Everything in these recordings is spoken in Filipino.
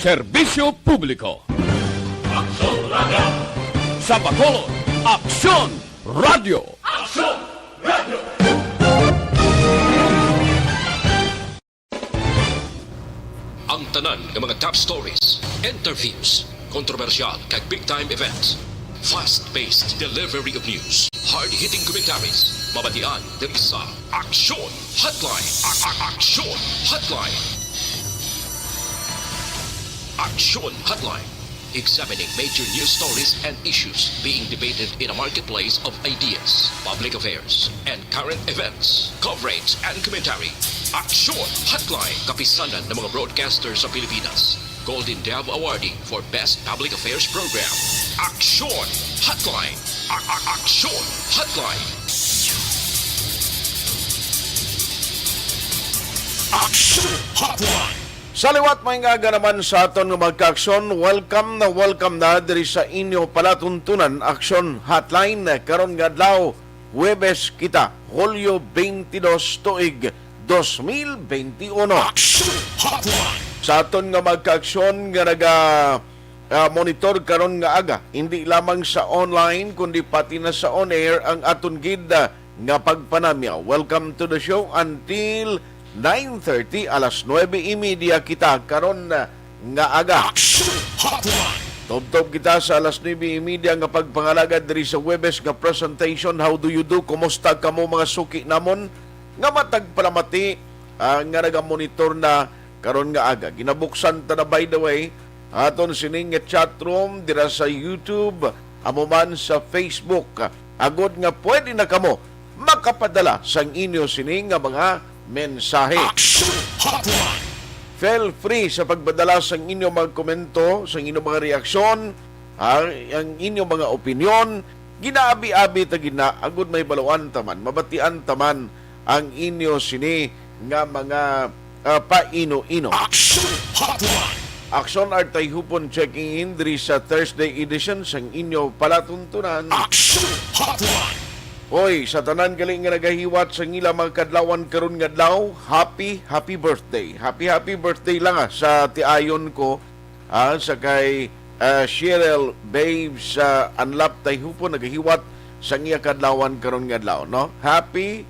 Serbisyo Publiko. Aksyon Radio! Sa Bacolod, Aksyon Radio! Aksyon Radio! Ang tanan ng mga top stories, interviews, kontrobersyal kag big-time events, fast-paced delivery of news, hard-hitting commentaries, mabatian diri sa Aksyon Hotline. Aksyon Hotline. Aksyon Hotline. Examining major news stories and issues being debated in a marketplace of ideas, public affairs, and current events. Coverage and commentary. Aksyon Hotline. Kapisanan ng mga broadcasters sa Pilipinas. Golden Dove Awardee for Best Public Affairs Program. Aksyon Hotline. Aksyon Hotline. Aksyon Hotline! Sa liwat may nga naman sa aton nga magka-aksyon, welcome na diri sa inyo palatuntunan Aksyon Hotline karon nga adlaw Huwebes kita, Hulyo 22 tuig 2021. Aksyon Hotline! Sa aton nga magka-aksyon nga naga monitor karon nga aga, hindi lamang sa online kundi pati na sa on-air ang aton gid nga pagpanamyaw. Welcome to the show until 9:30, alas 9:30 kita karon nga aga. Aksyon Hotline! Tubtob kita sa alas 9:30 nga pagpangalagad diri sa Huwebes nga presentation. How do you do? Kumusta kamo mga suki namon? Nga matag palamati nga naga-monitor na karon nga aga. Ginabuksan ta na by the way aton sining nga chat room dira sa YouTube, amo man sa Facebook. Agod nga pwede na kamo makapadala sang inyo sining nga mga mensahe. Aksyon Hotline! Feel free sa pagbadala sa inyong mga komento, sa inyong mga reaksyon, ang inyong mga opinyon. Ginaabi-abi ta gina, agud may baluan taman, mabatian taman ang inyo sini nga mga paino-ino. Aksyon Hotline! Aksyon are Tayhopon checking in diri sa Thursday edition sang inyo palatuntunan. Aksyon Hotline! Hoy, sa tanan galing nga nagahiwat sa ngila mga kadlawan karon nga adlaw, happy birthday. Happy birthday lang sa tiayon ko sa kay Cheryl Babes Anlap Tayhopon nagahiwat sa ngiya kadlawan karon nga adlaw, no? Happy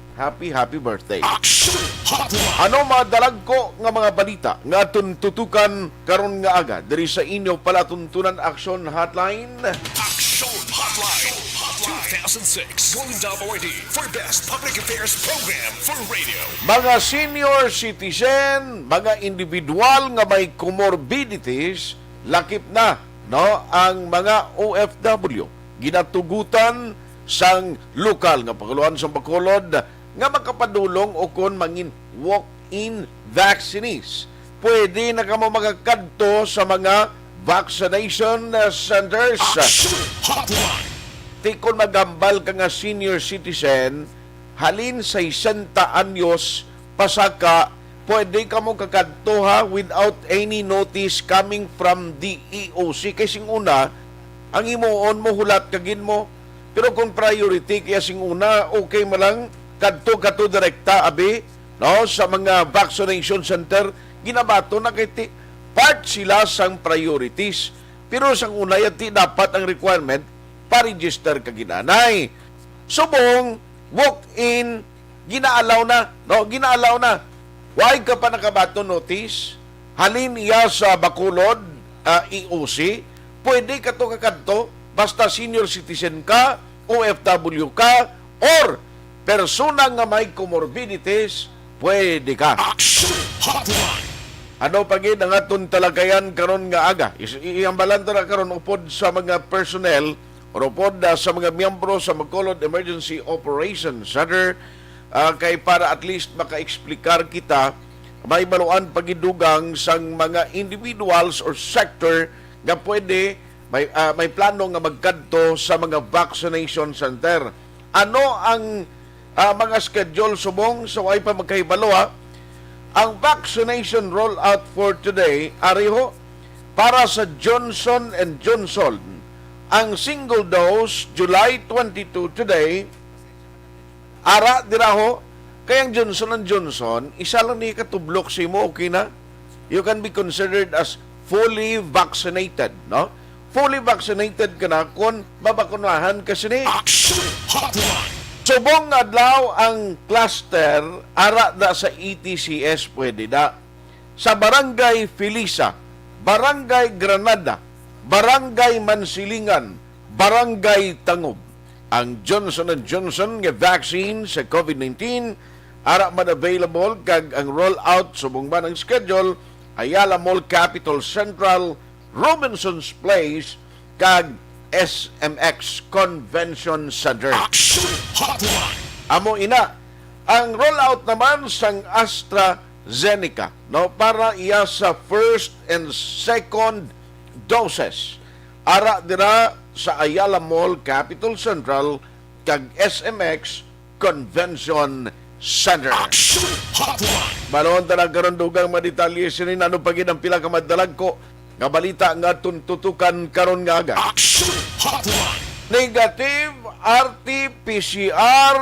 birthday. Aksyon Hotline! Ano madalag ko nga mga balita nga aton tutukan karon nga aga diri sa inyo palatuntunan Aksyon Hotline. Aksyon Hotline! 2006 Golden Dove Awardee for Best Public Affairs Program for Radio. Mga senior citizen, mga individual nga may comorbidities, lakip na no ang mga OFW. Ginatugutan sang lokal nga panguluan sa Bacolod nga makapadulong o kon mangin walk-in vaccines. Pwede na kamo makakadto sa mga vaccination centers. Aksyon Hotline! Tikon magambal ka nga senior citizen, halin sa 60 anyos pasaka, pwede ka mo kakadtoha without any notice coming from the EOC. Kasi una, ang imuon mo hulat kagin mo. Pero kung priority kaya sing una, okay mo lang kadto direkta abi no sa mga vaccination center, ginabato na kay part sila sang priorities. Pero sang una yati dapat ang requirement pa-register ka ginanay. Subong, walk-in, ginaalaw na. No, ginaalaw na. Why ka pa nakabato notice? Halin iya sa Bacolod, EOC, pwede ka to kakadto, basta senior citizen ka, OFW ka, or persona nga may comorbidities, pwede ka. Aksyon Hotline! Ano pagid ang aton talagayan karon nga aga? Iambalan ta karon upod sa mga personnel upod sa mga miyembro sa Bacolod Emergency Operations Center kay para at least maka-eksplikar kita may baluan pagidugang sang mga individuals or sector nga pwede may plano nga magkadto sa mga vaccination center. Ano ang mga schedule subong sa way pa magkahibalo ha? Ang vaccination rollout for today ariho para sa Johnson & Johnson. Ang single dose, July 22 today, ara diraho, kayang Johnson & Johnson, isa lang ni katublok si mo, okay na? You can be considered as fully vaccinated, no? Fully vaccinated ka na kung mabakunahan ka sini. Aksyon Hotline. Subong adlaw ang cluster ara da sa ETCS pwede da sa Barangay Felisa, Barangay Granada, Barangay Mansilingan, Barangay Tangob. Ang Johnson & Johnson nga vaccine sa COVID-19 ara man available kag ang rollout subong ba ng schedule Ayala Mall, Capital Central, Robinson's Place kag SMX Convention Center. Aksyon Hotline. Amo ina ang rollout naman sang AstraZeneca, no, para iya sa first and second doses ara dira sa Ayala Mall, Capital Central kag SMX Convention Center. Aksyon Hotline. Balon talaga karon dugang madetalye sinin ano pagid ang pila ka madalag ko nga balita nga tuntutukan karon nga aga. Aksyon Hotline. Negative RT-PCR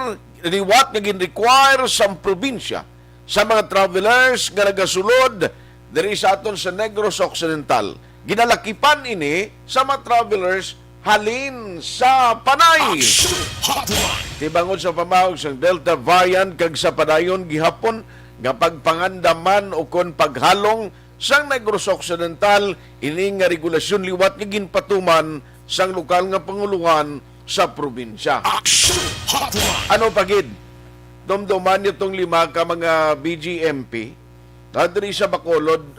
liwat nga gin-require sa probinsya sa mga travelers nga nagasulod diri sa aton sa Negros Occidental. Ginalakipan ini sa mga travelers halin sa Panay. Aksyon Hotline. Tibangod sa pamahog sa Delta variant kag sa padayon gihapon nga pagpangandaman o kon paghalong sang Negros Occidental ini nga regulasyon liwat nga ginpatuman sang lokal nga panguluhan sa probinsya. Aksyon Hotline. Ano pagid? Domdoman nitong 5 ka mga BGMP diri sa Bacolod,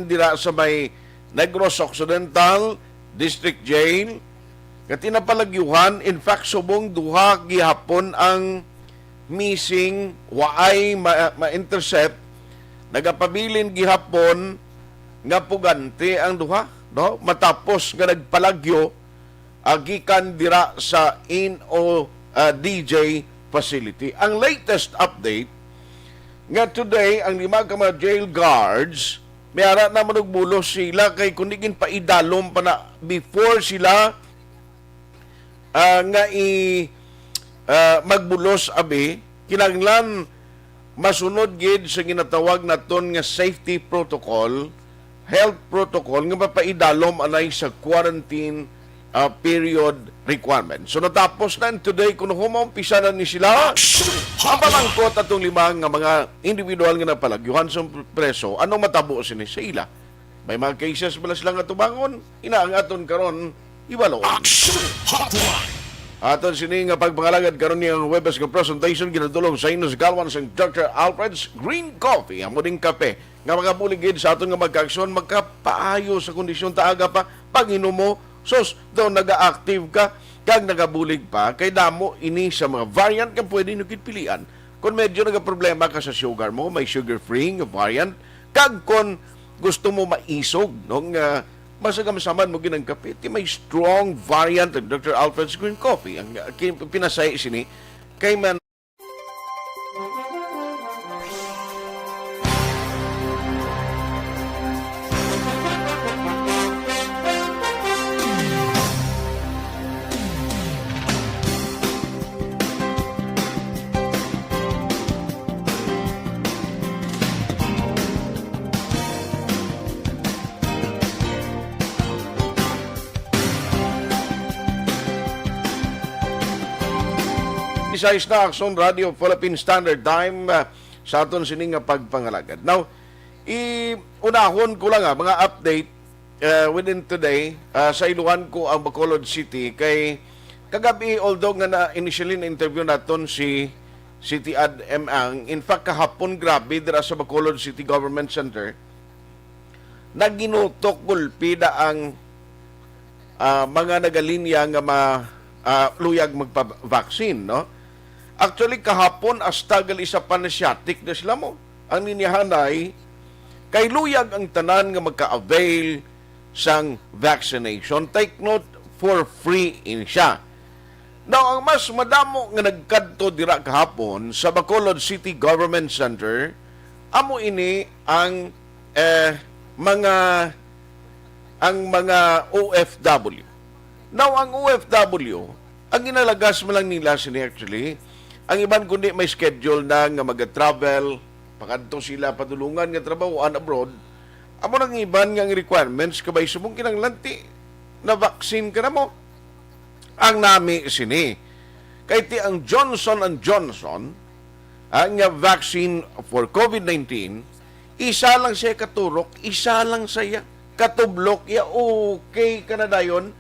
dira sa may Negros Occidental District Jail nga tinapalagyuhan. In fact, subong duha gihapon ang missing, waay ma-intercept, nagapabilin gihapon nga pugante ang duha, no? Matapos nga nagpalagyo gikan dira sa DJ facility. Ang latest update nga today ang 5 ka mga jail guards may ara na manugbulos sila kay kunigin pa idalom pa na before sila magbulos abi kinahanglan masunod gid sa ginatawag naton nga safety protocol, health protocol nga mapaidalom anay sa quarantine period requirement. So natapos na today kung humaumpisa na ni sila ang pamangkot atong 5 nga mga individual nga napalagyuhan sa preso, anong matabo sini sa ila? May mga cases bala sila nga tubangon, inaang aton karon ibalo. Aksyon Hotline. Aton sini nga pagpangalagad karon niyang Webes nga presentation ginadulong sa Inos Galwan sang Dr. Alfred's Green Coffee, amo ding kape nga magabuligid sa aton nga magkaaksyon magkapaayo sa kondisyon taaga pa pag inom mo sos daw naga-active ka kag nagabulig pa kay damo ini sa mga variant nga pwede nyo pilian. Kung medyo nagaproblema ka sa sugar mo, may sugar-free nga variant kag kon gusto mo maisog no nga masagam-saman mo ginang kape, may strong variant ng Dr. Alfred's Green Coffee. Ang pinasay sini kay man size na Aksyon Radio Philippine Standard Time sa aton sining nga pagpangalagad. Now, unahon ko lang mga update within today sa iluhan ko ang Bacolod City kay kagabi although nga na initially na interview naton si City Ad Ang, in fact kahapon grabe dira sa Bacolod City Government Center naginutok gulpida ang mga nagalinya nga luyag magpa-vaccine, no? Actually, kahapon, astagal isa panasyatik na sila mo. Ang ninyahanay, kay luyag ang tanan nga magka-avail sang vaccination. Take note, for free in siya. Now, ang mas madamo nga nagkadto dira kahapon sa Bacolod City Government Center, amo ini ang mga OFW. Now, ang OFW, ang ginalagas mo lang nila sini actually, ang iban kundi may schedule na nga mag-travel, pakadto sila padulungan nga trabahoan abroad, amo nang iban nga requirements kabay subong kinanglanti na vaccine ka na mo. Ang nami sini kay ti ang Johnson & Johnson ang nga vaccine for COVID-19 isa lang siya katurok, isa lang siya katublok, ya okay ka na dayon,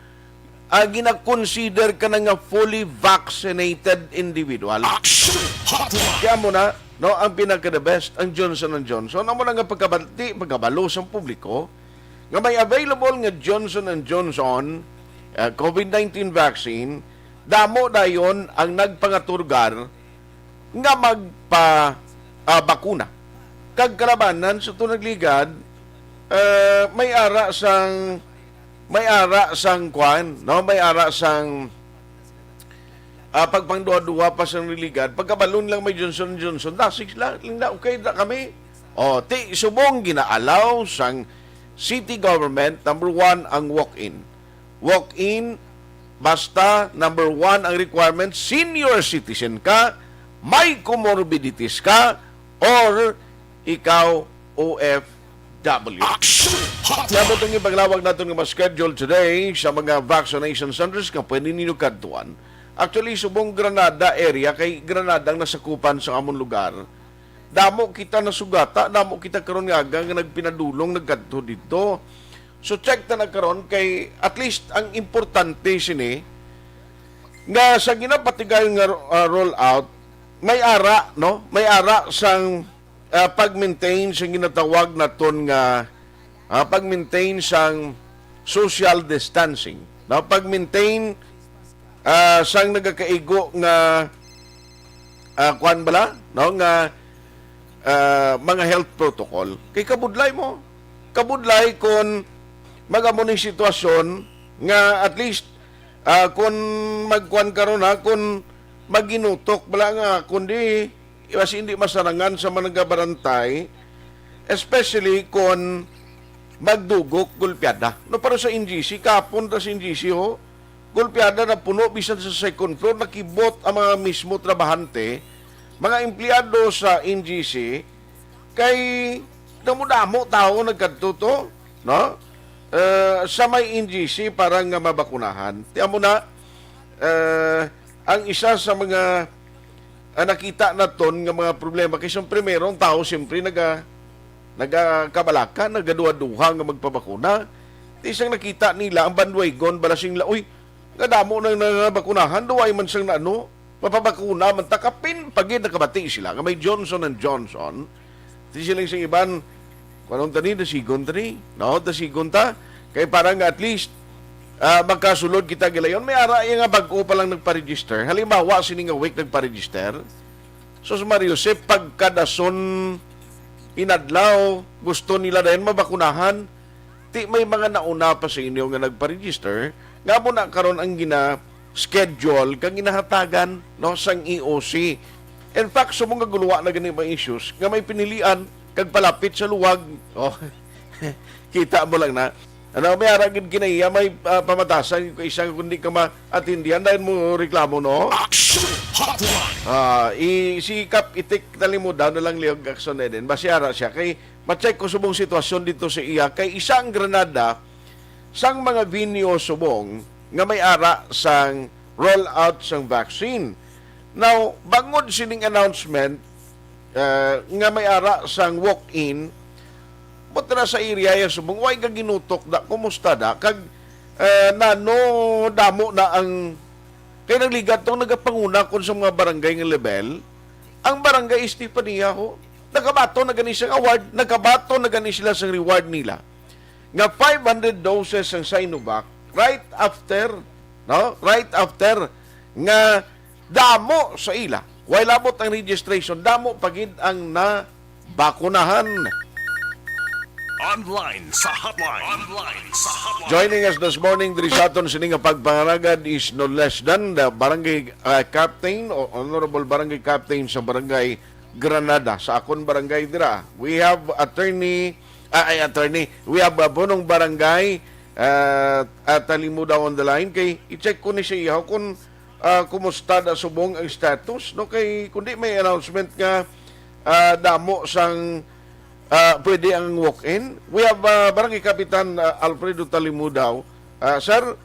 gina-consider ka na nga fully vaccinated individual. Aksyon Hotline. Kaya mo na, no, ang pinaka-the best, ang Johnson & Johnson, ang mo na nga pagkabalo sa publiko, nga may available nga Johnson & Johnson COVID-19 vaccine, damo dayon ang nagpangaturgar nga magpa-bakuna. Kagkarabanan sa tunagligad, may ara sang kwan, no, may ara sang pagpangduwa-duwa pa sa niligad, pagkabalon lang may Johnson & Johnson, dasig lang na, okay na kami. O, ti subong ginaalaw sang city government, number 1 ang walk-in. Walk-in, basta number 1 ang requirement, senior citizen ka, may comorbidities ka, or ikaw OFW. Aksyon Hotline. Dapat itong ipaglawag natin nga ma-schedule today sa mga vaccination centers nga pwede ninyo kadtuan. Actually, subong Granada area, kay Granada ang nasakupan sa among lugar. Damo kita nasugata, damo kita karon nga nagpinadulong, nagkadto dito. So check na nagkaroon kay at least ang importante sini nga sa ginapatigayon nga roll out, may ara, no? May ara sang pag-maintain sa ginatawag naton nga pag-maintain sang social distancing. No? Pag-maintain sang nagakaigo nga kuan bala, no, nga mga health protocol. Kay kabudlay mo. Kabudlay kon magamo ning sitwasyon nga at least kung magkuan karon ha, kung maginutok bala nga kundi mas hindi masarangan sa managabarantay, especially kung magdugok gulpiada. No, para sa NGC, kapon ta sa NGC ho, gulpiada na puno, bisan sa second floor, nakibot ang mga mismo trabahante, mga empleyado sa NGC, kay damo-damo tao nagkatuto, no? Sa may NGC para nga mabakunahan. Tiyan mo na, ang isa sa mga nakita naton nga mga problema kay siyempre mayroong tao siyempre nagakabalaka, nagaduha-duha nga magpabakuna. Isang nakita nila ang bandwagon balasing la, uy, nga damo nang nabakunahan, duway man siyang na ano, mapabakuna man takapin pagid nakabati sila nga may Johnson & Johnson. Di sila sa iban kanong tani dasigon tani, no, dasigon ta kay parang at least magkasulod kita gilayon. May ara nga bag-o pa lang nagpa-register. Halimbawa sini nga week nagpa-register. So sa Mariusep pagkadason inadlaw gusto nila dayon mabakunahan, ti may mga nauna pa sa inyo nga nagpa-register nga mo na karon ang gina-schedule kang ginahatagan, no, sang EOC. In fact, sa mga guluwa na ganito mga issues, nga may pinilian, kag palapit sa luwag, oh, kita mo lang na, ano, may aragin kinaiya, may pamatasan, isang kundi ka ma-atindihan, dahil mo reklamo, no? Aksyon Hotline. Isikap, itik, tali mo daw na lang liyog aksyon na din. Basyara siya, kay ma-check ko subong sitwasyon dito sa iya, kay isang Granada, sang mga venue subong nga may ara sang roll out sang vaccine. Now, bangod sining announcement nga may ara sang walk-in, buta na sa area yung subong, way ka ginutok da, kumusta da, kag nano damo na ang kay nagligat tong nagapanguna kon sa mga barangay nga level, ang barangay Estefania ho, nakabato na gani siyang award, nakabato na gani sila sang reward nila nga 500 doses ang Sinovac right after, no? Right after nga damo sa ila. While abot ang registration, damo pagid ang nabakunahan. Online sa hotline. Online sa hotline. Joining us this morning, diri sa aton sining nga pagpangaragad is no less than the barangay captain o honorable barangay captain sa barangay Granada, sa akon barangay dira. We have attorney, we have bunong barangay at talimo daw on the line, kay i-check ko ni siya kung kumusta na subong ang status, no, kay kundi may announcement nga damo sang pwede ang walk-in. We have Barangay Kapitan Alfredo Talimudaw. Sir,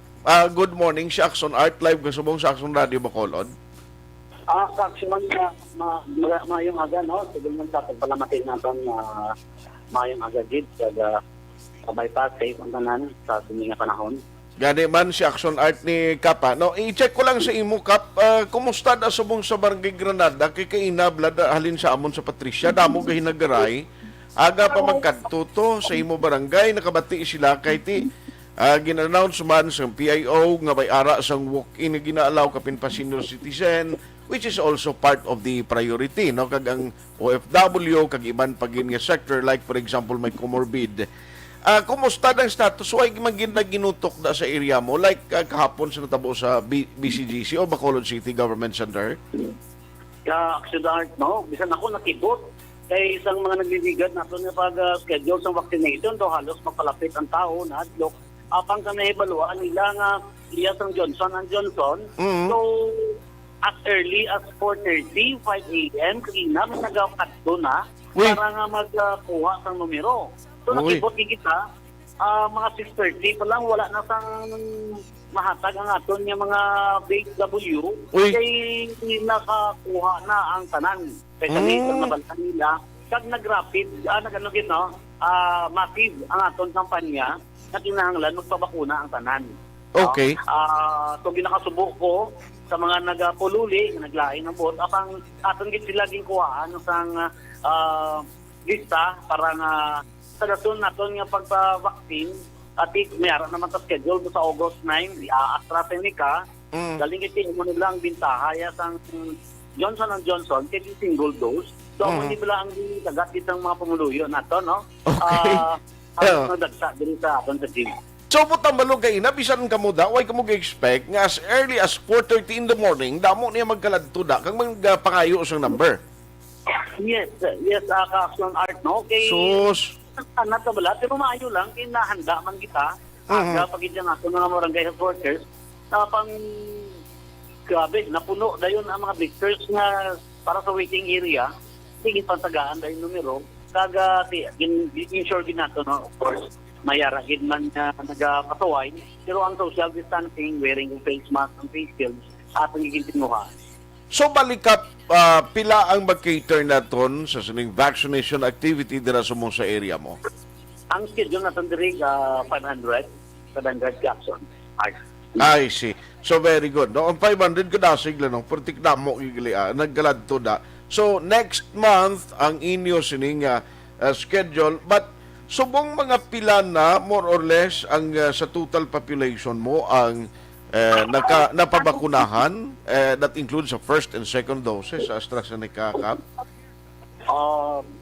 good morning. Si Aksyon Art, live kasubong sa Aksyon Radio Bacolod. Aksyon mayong aga, no? Siguro man sa pagpalamatin natin mayong aga dito sa bypass safe ang tanan sa suminga panahon. Gani man si Aksyon Art ni Kapa. No, i-check ko lang sa imo, Kap. Kumusta da subong sa Barangay Granada? Kay kainablad halin sa amon sa Patricia. Damo gahinagaray. Aga pa magkatuto sa imo barangay. Nakabati sila kay ti gin-announce man sa PIO nga may ara sang walk-in na ginaalaw kapin pa senior citizen, which is also part of the priority, no? Kag ang OFW, kag iban pagin nga sector, like for example may comorbid. Kumusta ang status? Why maging ginutok da sa area mo? Like kahapon sa natabo sa BCGC o Bacolod City Government Center? Aksyon Art, no? Bisan ako nakibot kay isang mga nagliligat na nga pag-schedule sa vaccination, do halos mapalapit ang tao na adlok. Apang ka naibaluan nila nga liya sang Johnson & Johnson. So, as early as 4:30, 5 a.m., kanina may nagkakadto na para nga magkuha sang numero. So, nakibot kita, mga 6:30 pa lang, wala na sang mahatag ang aton yung mga BW, kay nakakuha na ang tanan. Kaya kami, nabaltan nila, kag nag-rapid, nag-anugit, no? Massive ang aton kampanya na kinahanglan magpabakuna ang tanan. Okay. So, ginakasubo ko sa mga nagpululi, naglaing ng bot, apang aton gid sila ginkuhaan sang lista para nga sa daton naton nga pagpa-vaccine at may ara naman sa schedule sa August 9, AstraZeneca, galing iti mo nila ang bintaha sang Johnson & Johnson kay single dose. So, hindi nila ang dagat itang mga pumuluyo nato, no? Okay. Ang nagdagsa din sa aton sa gym. So, putang balong kayo na, bisan ka mo da, why ka mo expect nga as early as 4:30 in the morning, damo niya magkaladto da, kang magpangayo sa number. Yes, Aksyon Art, no? Kay Sus. natabala, pero maayo lang, kay nahanda man kita, pag idyan ako mga barangay health workers, pang grabe, napuno dayon ang mga blisters nga para sa waiting area, sige pantagaan dahil numero, kaga insure din nato, no? Of course, mayara gid man nagapatuway, pero ang social distancing, wearing face mask and face shields, atong gigintinuha. So, balikap, pila ang mag-cater naton sa sining vaccination activity dira sa mong sa area mo? Ang schedule natin diri 500 Aksyon Art. I see. So, very good. No, ang 500 kadasig lang, no? Pertik na mo igili, naggalad to da. So, next month, ang inyo sining schedule, but subong mga pila na, more or less, ang sa total population mo, ang napabakunahan, that includes sa first and second doses sa AstraZeneca, Kap?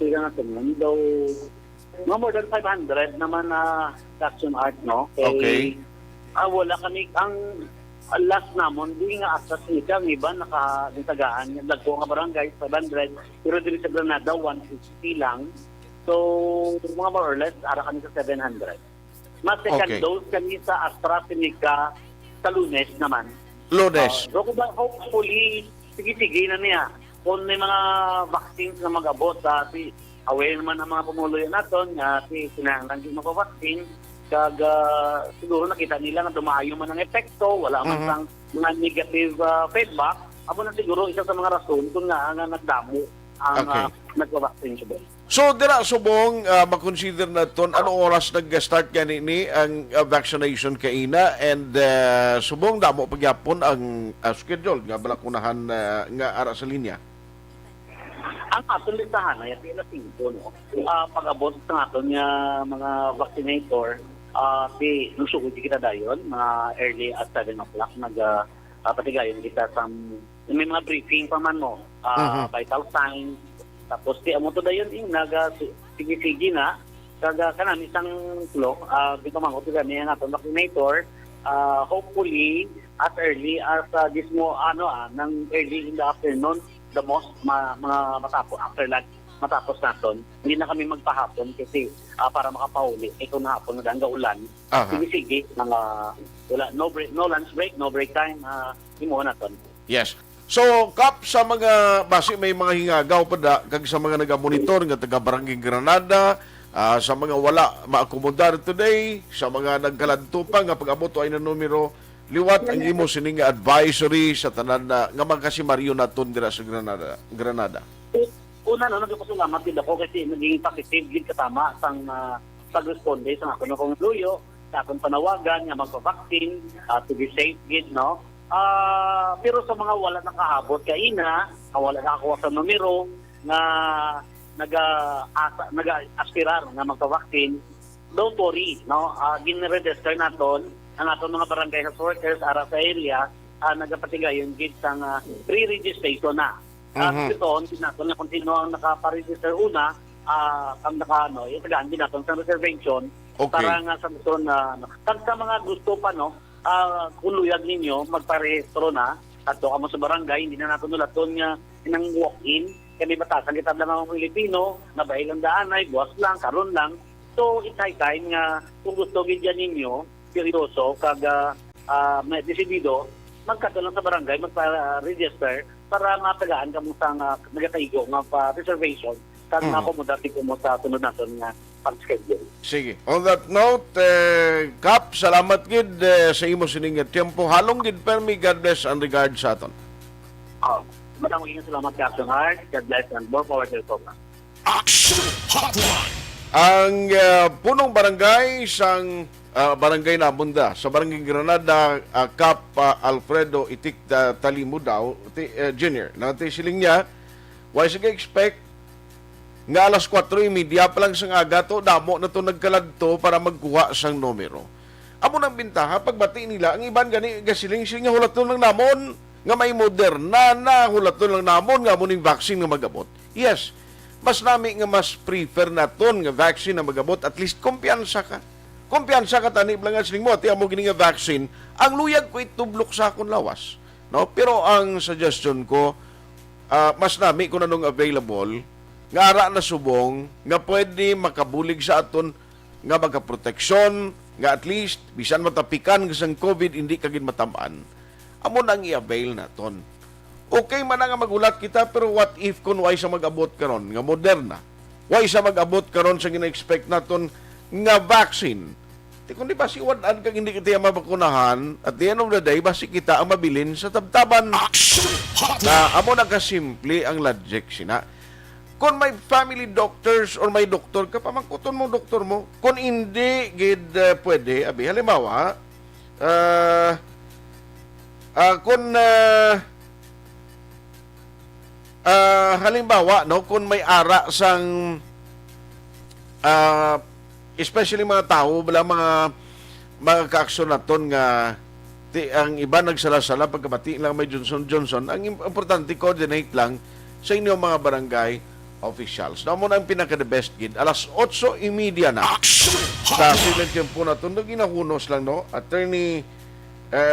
Pila natin yun. Though, no more than 500 naman na Aksyon Art, no? Okay. Wala kami, ang last namon, di nga AstraZeneca, ang iba nakadintagaan. Lagpo nga barangay, 500, pero dito sa Granada, 150 lang. So, mga more or less, ara kami sa 700. Mas second dose kami sa AstraZeneca sa Lunes naman. Lunes. So, hopefully, sige-sige na niya. Kung may mga vaccines na mag-abot, aware naman ang mga pumuluyan natin, sinanglan yung magpa-vaccine, kag siguro nakita nila na dumayo man ang epekto, wala man sang mga negative feedback, abo na siguro isa sa mga rason kung nga nagdamo ang nagpa-vaccine siya. So, dira subong makonsider na ton ano oras nag-start gani ni ang vaccination kaina and subong damo pagyapon ang schedule nga balakunahan nga ara sa linya. Ang aton listahan ay pila 5, no. Pag-abot sa aton nga mga vaccinator, nusugod kita dayon mga early at 7 o'clock patigayon kita sa may mga briefing pa man mo, vital signs. Tapos di amo to dayon sige-sige na kaga kanami isang flow dito mangot gani ang aton vaccinator, hopefully as early as this mo nang early in the afternoon, the most mga matapos after lunch matapos naton, hindi na kami magpahapon kasi para makapauli ito na hapon na ulan. Sige-sige wala no lunch break, no break time imo naton. Yes. So, kap sa mga, base may mga hingagaw pa da, kag sa mga nagamonitor nga taga Barangay Granada, sa mga wala maakomodar today, sa mga nagkaladto pa nga pag-abot ay na numero, liwat ang imo sining advisory sa tanan na nga magkasimaryo naton dira sa Granada. Una, nagpasalamat din ako kasi naging positive din katama sang pag-responde sa ako na kong luyo, sa akong panawagan nga magpa-vaccine, to be safe din, no? Pero sa mga wala nakaabot kaina, wala na ako sa numero nga nag-aspirar nga magpa-vaccine, don't worry, no? Gin-register naton ang aton mga barangay health workers ara sa area, nagapatigayon gid sang pre-registration na. Ito, hindi natin na kung sino ang nakaparegister una, ang yung tagaan din natin sa reservation, para nga sa gusto na, sa mga gusto pa, no, kuluyag ninyo, magparehistro na, at doon ka mo sa barangay, hindi na natin ulat doon nga, inang walk-in, kaya may batasan kita lang mga Pilipino, na bahilang daan ay, buwas lang, karon lang. So, it's high time nga, kung gusto ganyan ninyo, seryoso, kag may desidido, magkatulang sa barangay, magpa-register, para matagaan ka mo sa nagkaigo nga pa-reservation kag na-accommodate ko mo sa sunod natin nga pag-schedule. Sige. On that note, Kap, salamat gid sa imo sining tempo. Halong gid permi, God bless and regard sa aton. Maraming salamat kay Aksyon Heart. God bless and more power to the program. Aksyon Hotline. Ang punong barangay sang barangay Nabunda sa barangay Granada, Kap Alfredo Itik Talimudaw Jr. Nanti siling niya, why sige expect nga alas 4:30 pa lang sang aga to, damo na to nagkaladto para magkuha sang numero. Amo nang bintaha, pagbati nila, ang iban gani gasiling siya nga hulaton lang namon, nga may Moderna na hulaton lang namon, nga muning vaccine nga magabot. Yes, mas nami nga mas prefer naton nga vaccine na magabot, at least kumpiyansa ka. Kumpiyansa ka tani lang nga siling mo, tiyan mo gini nga vaccine, ang luyag ko itublok sa akong lawas. No? Pero ang suggestion ko, mas nami kung anong available, nga ara na subong, nga pwede makabulig sa aton, nga magkaproteksyon, nga at least, bisan matapikan kasang COVID, hindi kagin matamaan. Amo nang i-avail naton. Okay man nga magulat kita, pero what if kung why sa mag-abot karon nga Moderna? Why sa mag-abot karon sa gina-expect naton nga vaccine? Kung di ba si Wadan kag hindi kita mabakunahan, at the end of the day, basi kita ang mabilin sa tabtaban. Na amo na kasimple ang logic sina. Kung may family doctors or may doktor ka, pamangkuton mo doktor mo. Kung hindi, gid pwede, abi, halimbawa, halimbawa, no, kung may ara sang especially mga tao, wala mga ka-aksyon naton nga ang iba nagsalasala pagkabati lang may Johnson. Ang importante, coordinate lang sa inyong mga barangay officials. Na muna ang pinaka-the best gid. Alas 8:30 na. Sa silent tempo na ito. Ginahunos lang, no? Attorney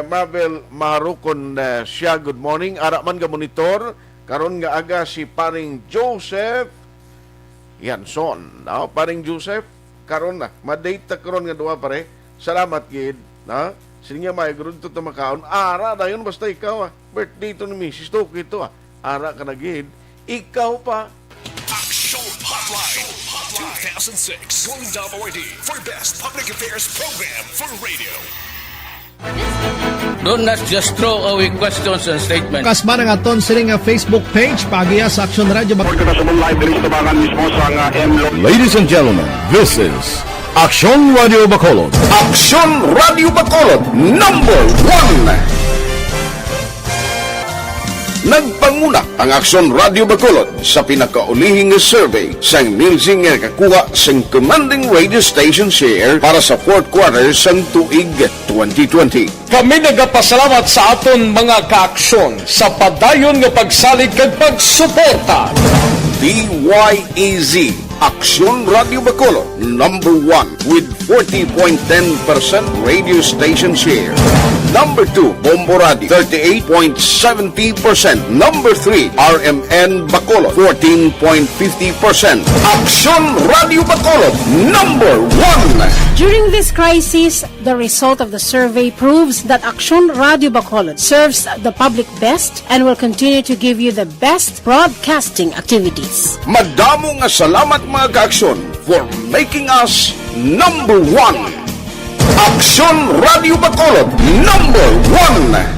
Mabel Marukon siya, good morning. Ara man ga monitor. Karon nga aga si paring Joseph Yanson. No? Paring Joseph, karon na. Ma-date karon nga duwa pare. Salamat gid. No? Sige nga may grunto to makaon. Ara dayon basta ikaw. Birthday to ni Mrs. Toki ito. Ara ka na gid. Ikaw pa. Aksyon Hotline 2006 Going WD for Best Public Affairs Program for Radio. Do not just throw away questions and statements. Kasma ng aton sining Facebook page pagiya sa Aksyon Radio. Ladies and gentlemen, this is Aksyon Radio Bacolod. Aksyon Radio Bacolod, number 1. Nagpanguna ang Aksyon Radio Bacolod sa pinakaulihing survey sa nilsing nga kakuha sa commanding radio station share para sa fourth quarter sa tuig 2020. Kami nagapasalamat sa aton mga kaaksyon sa padayon nga pagsalig kag pagsuporta. DYEZ Aksyon Radio Bacolod, number 1 with 40.10% radio station share. Number 2, Bombo Radio, 38.70%. Number 3, RMN Bacolod, 14.50%. Aksyon Radio Bacolod, number 1. During this crisis, the result of the survey proves that Aksyon Radio Bacolod serves the public best and will continue to give you the best broadcasting activities. Madamo nga salamat mga ka-aksyon for making us number one. Aksyon Radio Bacolod, number one.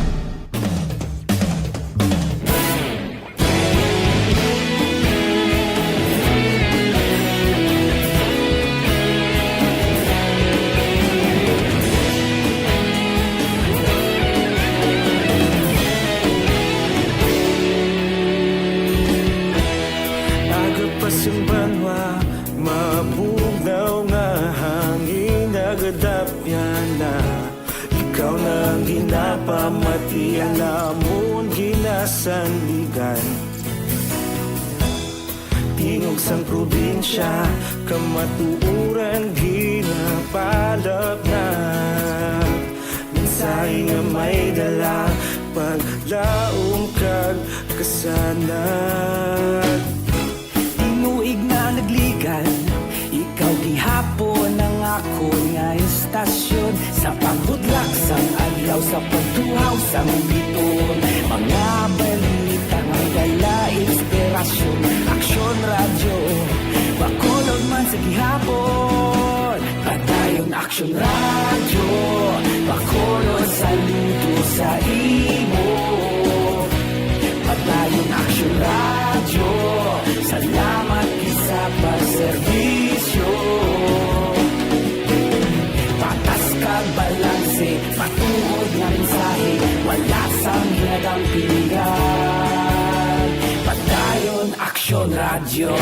Mabugnaw nga hangin nagadapyan na ikaw na ang ginapamatian namon ginasanligan. Tingog sang probinsya kamatuuran ginapalap na mensahe nga may dala paglaom kag kasanag. Inuig na nagligan, ikaw gihapon ang ako nga istasyon sa pagbudlak sang adlaw sa pagtuhaw sang biton. Mga balita nga gala inspirasyon, Aksyon Radio Bacolod man sa gihapon. Padayon Aksyon Radio Bacolod saludo sa imo. Padayon Aksyon Radio, salamat sa pagserbisyo. Patas kag balanse, matuod nga mensahe, wala sang ginagampingan. Padayon Aksyon Radio.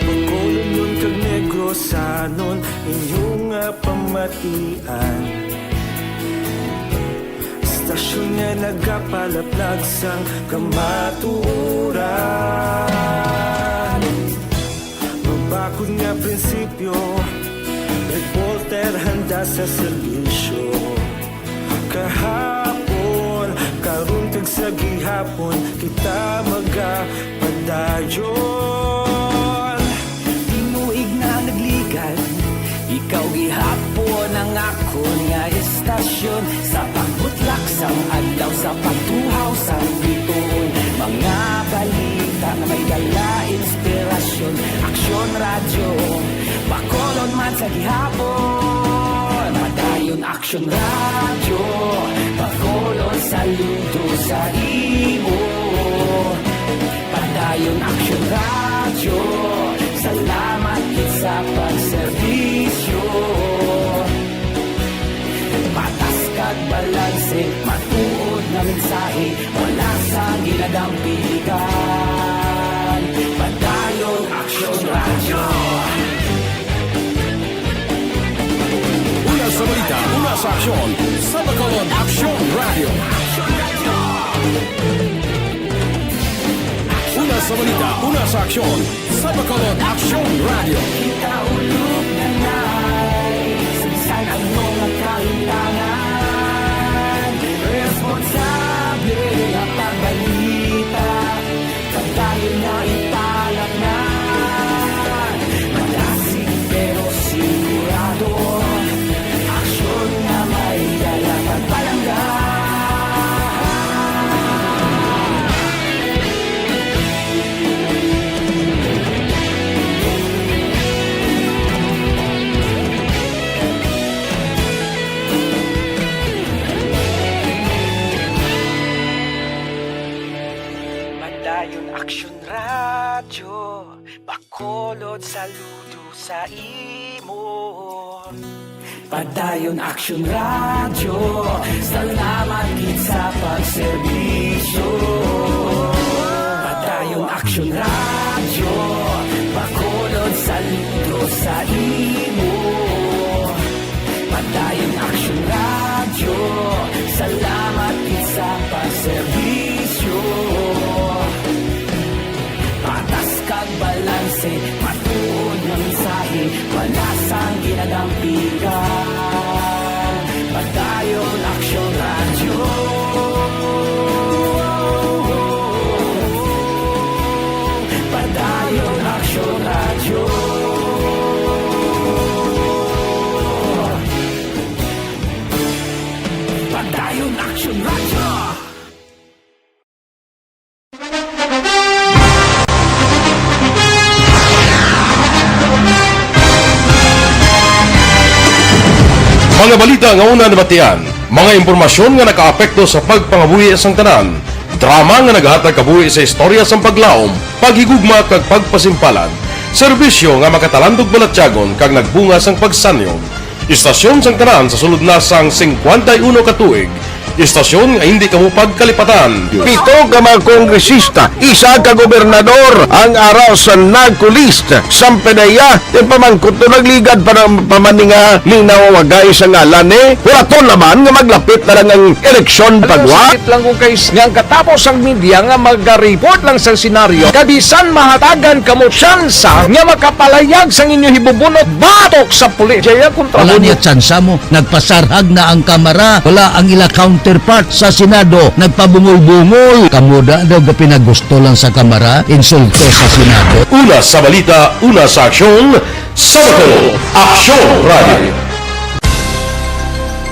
Bacolod nun kag Negrosanon, inyong pamatian. Stasyon nga nagapalaplag sang kamatuuran. Mabakod nga prinsipyo, reporter handa sa serbisyo. Kahapon, karun kag sa gihapon, kita magapadayon. Tinuig na nagligan, ikaw gihapon ang ako nga istasyon sa pagbutlak sang adlaw sa pagtuhaw sang biton. Mga balita na may dala inspirasyon, Aksyon Radio Bacolod man sa gihapon. Padayon Aksyon Radio Bacolod saludo sa imo. Padayon Aksyon Radio, salamat sa pagserbisyo. Patas kag balanse, matuod na mensahe, wala sa ginadampigan. Padayon Aksyon Radio. Una sa balita, una sa aksyon, sa Bacolod Aksyon Radio. Una sa balita, una sa aksyon, sa Bacolod Aksyon Radio. Kita ulog na na'y sinsan ang mga kahintangan. Responsable ang pagbalita, pagdayon na ipalak na. Malasig pero sigurado, aksyon na may dala pagpalanggan. Aksyon Radio Bacolod saludo sa imo. Padayon Aksyon Radio, salamat gid sa pagserbisyo. Padayon Aksyon Radio Bacolod saludo sa imo. Padayon Aksyon Radio, salamat gid sa pagserbisyo. Patas kag balanse, matuod ng mensahe, wala sang ginadampigan. Padayon Aksyon Radio. Padayon Aksyon Radio. Mga balita nga una nabatian, mga impormasyon nga nakaapekto sa pagpangabuhi sang tanan, drama nga naghatag kabuhi sa istorya sang paglaom, paghigugma kag pagpasimpalan, serbisyo nga makatalandog balatyagon kag nagbunga sang pagsanyo, istasyon sang tanan sa sulod na sang 51 ka tuig, istasyon nga hindi kamo pagkalipatan. 7 ka mga kongresista, 1 ka gobernador ang araw sa nagkulist sa pedaya yung pamangkot na nagligad para pamaninga linaw wagay sa ngalan wala to naman nga maglapit na lang ang eleksyon pagwa. Sakit lang kung kays nga katapos ang media nga mag-report lang sa senaryo kabisan mahatagan kamo tsansa nga makapalayag sang inyo hibubunot batok sa pulis. Jaya kontra Wala niya tsansa mo, nagpasarhag na ang kamera, wala ang ila counterpart sa Senado, nagpabungol-bungol. Kamuda daw ga pinagusto lang sa kamera, insulto sa Senado. Una sa balita, una sa aksyon, sa Aksyon Radio.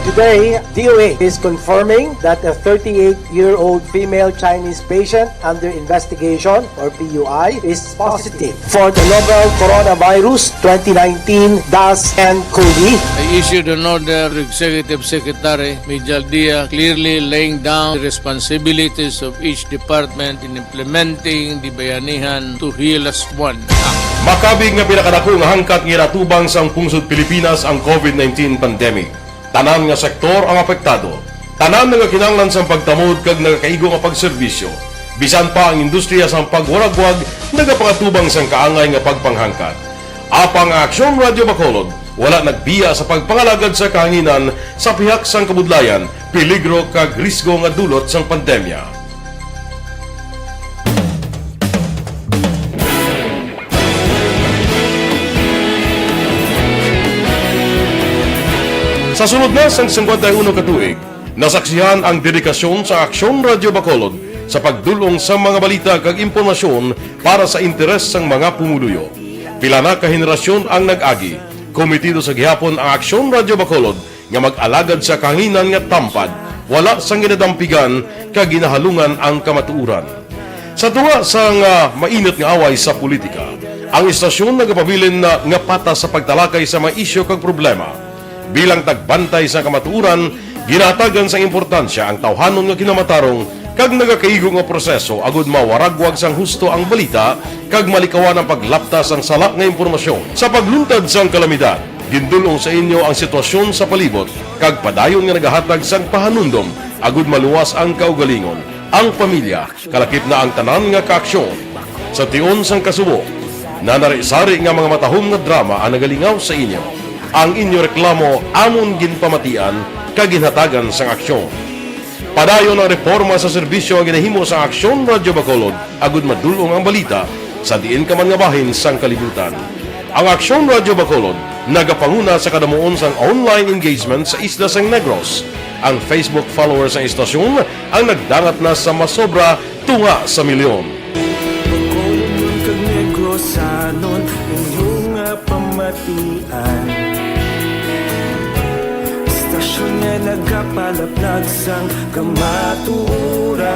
Today, DOA is confirming that a 38-year-old female Chinese patient under investigation, or PUI, is positive for the novel coronavirus 2019 DAS-CoV. I issued an order to Executive Secretary Mijal Dia clearly laying down the responsibilities of each department in implementing the Bayanihan to Heal as One Act. Makabig nga pinakadako nga hangkat nga natubang sang pungsod Pilipinas ang COVID-19 pandemic. Tanan nga sektor ang apektado. Tanan nga kinahanglan sa pagtamod kag nagakaigo nga pagserbisyo. Bisan pa ang industriya sa pagwaragwag nagapangatubang sang kaangay nga pagpanghangkat. Apang Aksyon Radio Bacolod wala nagbiya sa pagpangalagad sa kahanginan sa pihak sang kabudlayan, peligro kag risgo nga dulot sang pandemya. Sa sunod na sang 51 ka tuig, nasaksihan ang dedikasyon sa Aksyon Radio Bacolod sa pagdulong sa mga balita kag impormasyon para sa interes sang mga pumuluyo. Pila na ka henerasyon ang nag-agi, komitido sa gihapon ang Aksyon Radio Bacolod nga mag-alagad sa kahanginan nga tampad, wala sang ginadampigan kag ginahalungan ang kamatuuran. Sa tuwa sang mainit nga away sa politika, ang istasyon nagapabilin na nga patas sa pagtalakay sa mga isyu kag problema. Bilang tagbantay sa kamatuuran, ginatagan sa importansya ang tawhanon nga kinamatarong kag nagakaigo nga proseso agud mawaragwag sang husto ang balita kag malikawan ang paglaptas ang sala nga impormasyon. Sa pagluntad sang kalamidad, gindulong sa inyo ang sitwasyon sa palibot kag padayon nga nagahatag sang pahanundom agud maluwas ang kaugalingon, ang pamilya, kalakip na ang tanan nga kaaksyon. Sa tion sang kasubo, nanari-sari nga mga matahom nga drama ang nagalingaw sa inyo. Ang inyo reklamo amon ginpamatian kag ginhatagan sang aksyon. Padayon ang reforma sa serbisyo ang ginahimo sa Aksyon Radio Bacolod agud madulong ang balita sa diin ka man nga bahin sang kalibutan. Ang Aksyon Radio Bacolod nagapanguna sa kadamuon sang online engagement sa isla sang Negros. Ang Facebook followers sa istasyon ang nagdangat na sa masobra tunga sa milyon. Bacolod kag Negros sanon inyong pamatian. Istasyon nga nagapalaplag sang kamaturan.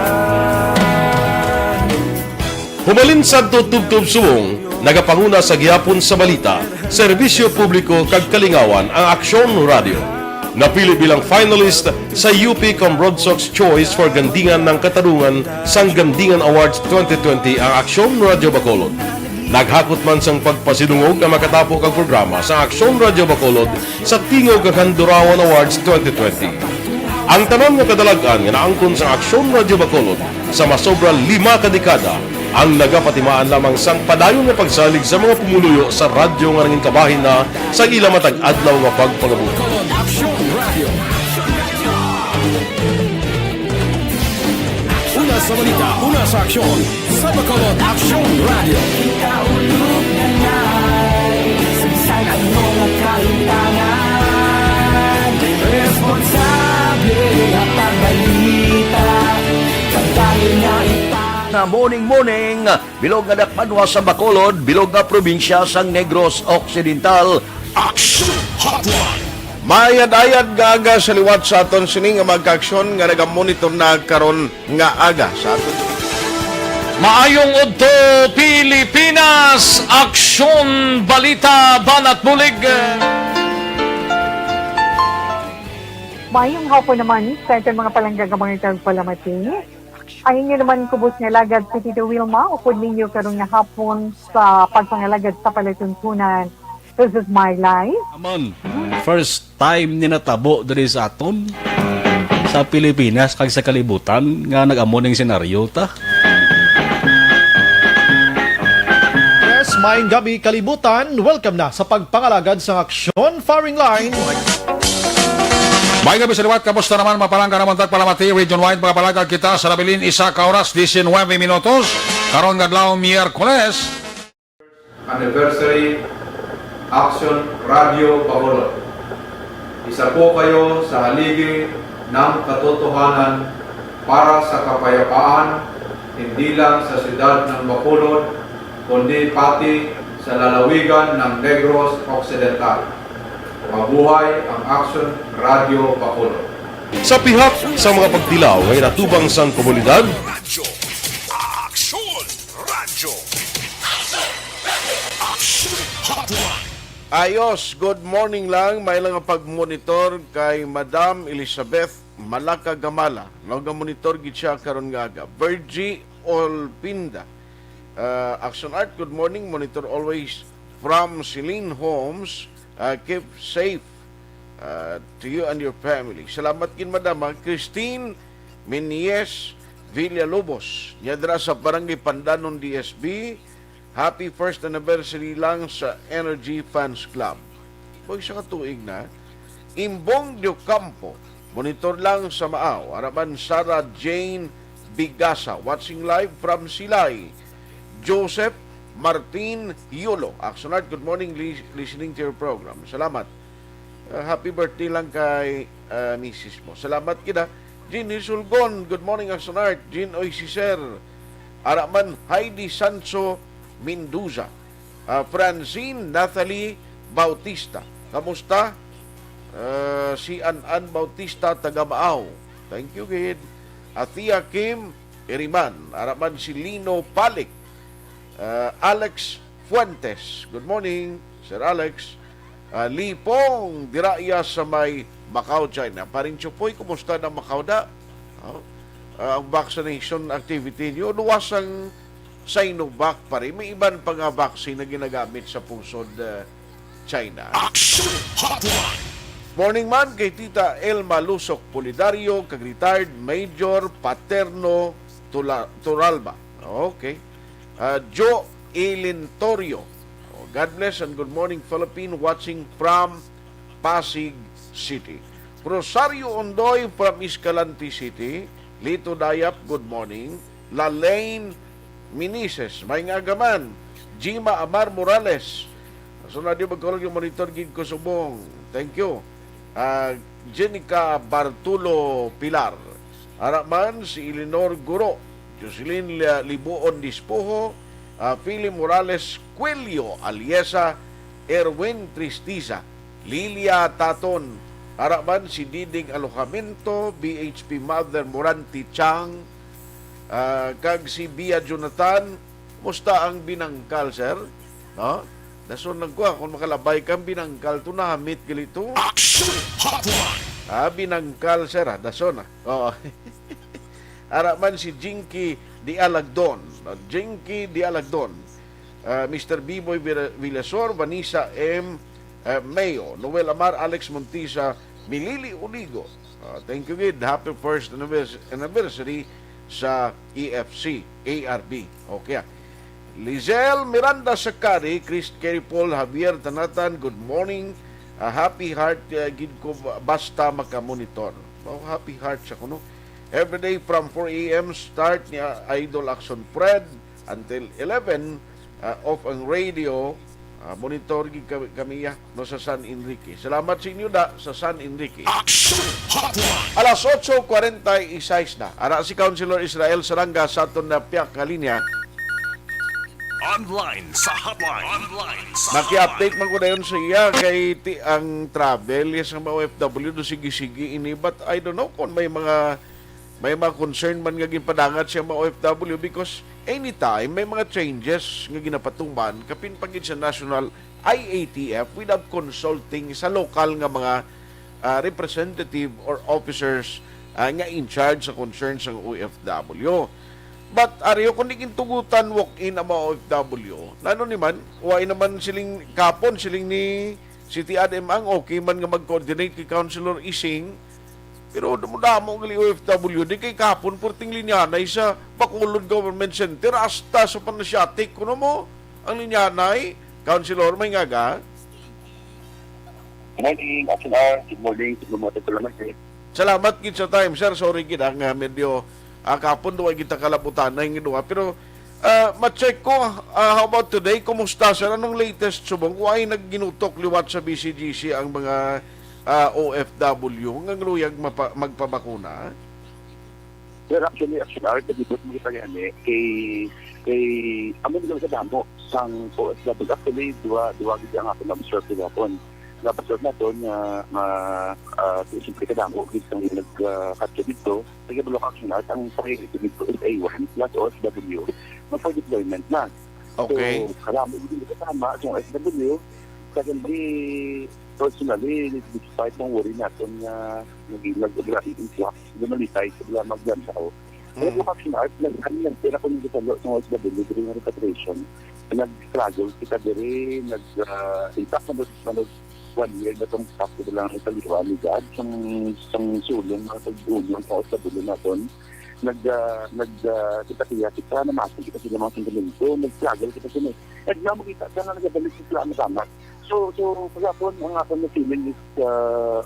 Humalin sa tutubtub suwong, nagapanguna sa gihapon sa balita, serbisyo publiko kag kalingawan ang Aksyon Radio. Napili bilang finalist sa UP Broadsox Choice for Gandingan ng Katarungan sang Gandingan Awards 2020 ang Aksyon Radio Bacolod. Naghakot man sang pagpasidungog ang makatapo kag programa sa Aksyon Radio Bacolod sa Tingog kag Handurawan Awards 2020. Ang tanan nga kadalagan nga naangkon sa Aksyon Radio Bacolod sa masobra 5 ka dekada ang nagapatimaan lamang sang padayon nga pagsalig sa mga pumuluyo sa radyo nga nangin kabahin na sa ila matag adlaw nga pagpangabuhi. Aksyon Radio. Una sa balita, una sa aksyon, sa Bacolod Aksyon Radio. Ikaulog na na'y sagsag ang mga kaintangan. Responsable at pagbalita, kagaya na nga morning, bilog nga dakmadwa sa Bacolod, bilog nga probinsya sang Negros Occidental. Aksyon Hotline. Mayad-ayad nga aga sa liwat sa aton sining nga magka-aksyon nga nagamonitor na karon nga aga sa aton. Maayong udto Pilipinas, Aksyon Balita Banat Bulig. Mayong hapon naman sa ating mga palanggagamangan palamati. Ang inyo naman kubos nga lagad sa Tito Wilma, upod ninyo karong nga hapon sa pagpangalagad sa palatuntunan. This is my life. Amon, first time ni natabo diri sa aton sa Pilipinas kag sa kalibutan nga nag-amo ning senaryo ta. Yes, maayong gabi kalibutan. Welcome na sa pagpangalagad sa Aksyon Firing Line. May gabi sa liwat, kamusta naman mapalangga naman tagpalamati, region-wide mga palagag kita sa Labilin, isa ka oras, 19 minutos, karon nga adlaw Miyerkules. Anniversary Aksyon Radio Bacolod. Isa po kayo sa haligi ng katotohanan para sa kapayapaan, hindi lang sa siyudad ng Bacolod, kundi pati sa lalawigan ng Negros Occidental. Mabuhay ang Aksyon Radio Bacolod. Sa pihak sa mga pagtilaw ay natubang sang komunidad. Aksyon Radio. Aksyon Hotline. Ayos, good morning lang. May lang pag-monitor kay Madam Elizabeth Malaka Gamala. Nag-monitor gid siya karon nga aga. Virgie Olpinda. Action Art, good morning. Monitor always from Celine Homes. Keep safe to you and your family. Salamat kin Madam Christine Minies Villalobos. Nyadra sa Barangay Pandanon DSB. Happy first anniversary lang sa Energy Fans Club. Huwag siya katuig na. Imbong Dio Campo. Monitor lang sa Maaw. Araban Sarah Jane Bigasa. Watching live from Silay. Joseph Martin Yolo. Action Art, good morning, listening to your program. Salamat. Happy birthday lang kay misis mo. Salamat kita. Jean Hisulgon, good morning, Action Art. Jean Oisiser. Araman Heidi Sancho Mendoza. Francine Nathalie Bautista. Kamusta? Si An Bautista, taga Maaw. Thank you, kid. Atia Kim Iriman. Araman si Lino Palik. Alex Fuentes. Good morning, Sir Alex. Lipong diraya sa may Macau, China. Parin Chupoy, kumusta na Macau da? Ang vaccination activity niyo, luwasang Sinovac pa rin. May iban pa nga vaccine na ginagamit sa pusod China. Action Hotline. Morning man kay Tita Elma Lusok Polidario, kag-retired Major Paterno Turalba. Okay. Joe Ilintorio. God bless and good morning, Philippine, watching from Pasig City. Rosario Ondoy from Escalante City. Lito Dayap, good morning. Lalaine Minises, may ngagaman. Jima Amar Morales. So na di magkaroon yung monitor gid ko subong. Thank you. Jenica Bartulo Pilar. Araman si Eleanor Guro. Jocelyn Libuon Dispoho, Philip Morales Cuello Aliesa, Erwin Tristiza, Lilia Taton, Araman si Diding Alojamento, BHP Mother Moranti Chang, kag si Bia Jonathan. Musta ang binangkal, sir? No? Dason nagkuha, kung makalabay kang binangkal, to nahamit galito. Action Hotline. Binangkal, sir, dason na. Oo. Araman si Jinky Di Alagdon. Jinky Di Alagdon. Mr. B-Boy Villasor, Vanessa M. Mayo, Noel Amar, Alex Montisa, Milili Uligo. Thank you, kid. Happy first anniversary sa EFC, ARB. Okay. Lizelle Miranda Sakari, Chris Kerry Paul, Javier Tanatan, good morning. Happy heart, gid ko basta makamonitor. Happy heart siya kuno. Every day from 4 a.m. start niya Idol Action Fred until 11 off ang radio monitor gid kami no sa San Enrique. Salamat sa inyo sa San Enrique. Alas 8:46 na. Ara si Councilor Israel Saranga sa aton na piyak ka linya. Online sa hotline. Naki-update man ko dayon sa iya kay ang travel yes ang mga OFW do sige-sige ini, but I don't know kung may mga concern man nga ginpadangat siya mga OFW because anytime may mga changes nga ginapatungban kapin pagid sa national IATF without consulting sa local nga mga representative or officers nga in charge sa concerns ng OFW. But ariyo kung tugutan walk-in ang mga OFW, lalo naman, why naman siling kapon, siling ni City Adam ang okay man nga mag-coordinate kay Councilor Ising, pero dumudamo ng OFW, di kay kapon, purting linyanay sa Bacolod Government Center, hasta sa Panasyatic, kuno mo, ang linyanay, Councilor, may ngaga? Good morning, Aksyon R. Good morning, Salamat gid sa time, sir. Sorry gid ang medyo kapon doon kita kalabutan na yung pero ma-check ko how about today, kumusta sir, anong latest subong kung ay nagginutok liwat sa BCGC ang mga OFW ng luyag magpabakuna? Sir, actually kadibot mo kita yan kay amin lang sa damo sang OFW. Actually duwa gid ang ako na-observe nila pon na-observe na doon siyempre kadamo isang nagkatya dito nag-block action at ang sarili dito is A1 plus OFW for deployment na. Okay. So karami hindi kasama yung OFW secondly personally despite ng worry natin na nag-grabe influx lumalitay sa magdansaw nag-block action at kanina pera ko nito talo ng OFW during repatriation nag-struggle kita diri nag-impact na 1 year na itong staff ko lang sa liwanagad sang sulong mga pag-ulong sa OFW natin kita na masing kita sila mga sindalento nag-struggle kita sila at nga makita ka na nagabalik sila ang tama so pagkapon ang akong na feeling is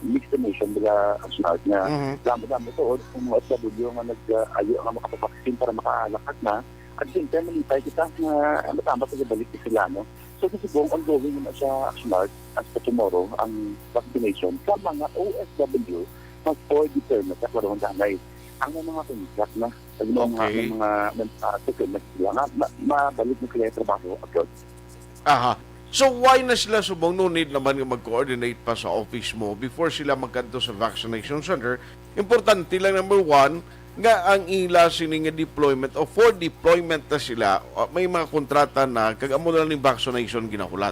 mixed emotion bila ang smart na dami ito kung mga OFW nga nag-ayo nga makapapaksin para makaalakad na at same time malipay kita na tama pagkabalik sila no. So this is ongoing naman sa Smart as for tomorrow ang vaccination sa mga OFW mas for determined at walang danay. Ang mga contract na mga second sila nga mabalik na sila trabaho abroad. Aha. So why na sila subong no need naman nga mag-coordinate pa sa office mo before sila magkanto sa vaccination center? Importante lang number 1 nga ang ila sini nga deployment o for deployment na sila may mga kontrata na kagamo na lang ng vaccination ginahulat.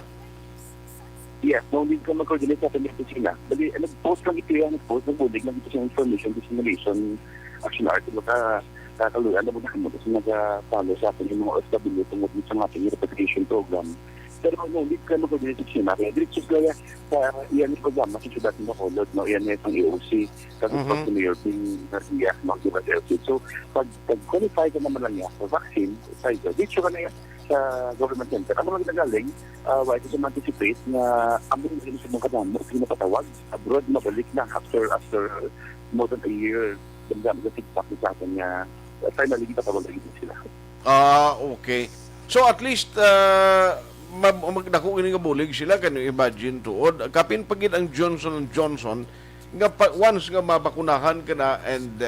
Yes, no need ka mag-coordinate sa pinito sila. Dali, nag-post lang ito yan, nag-post ng budig lang ito sa information dissemination action article kakaluyan na mo na kasi nag-follow sa atin yung mga OFW tungkol sa ating repatriation program. Pero no need ka mag-coordinate sa sila. Kaya diretso kaya sa iyan yung programa sa syudad ng Bacolod, no? Iyan yung EOC kasi pag sa mayor being nariyak mag-dibat airfield. So, pag qualify ka naman lang niya sa vaccine, diretso ka na yan sa government center. Ano mga ginagaling, why ito sa anticipate na ang mga rin sa mga kadamo, pinapatawag abroad, mabalik na after more than a year, damdam, the feedback sa akin niya, finally, patawag na sila. Okay. So, at least, magdako ini nga bulig sila kan imagine tuod kapin pagid ang Johnson & Johnson nga once nga mabakunahan ka na and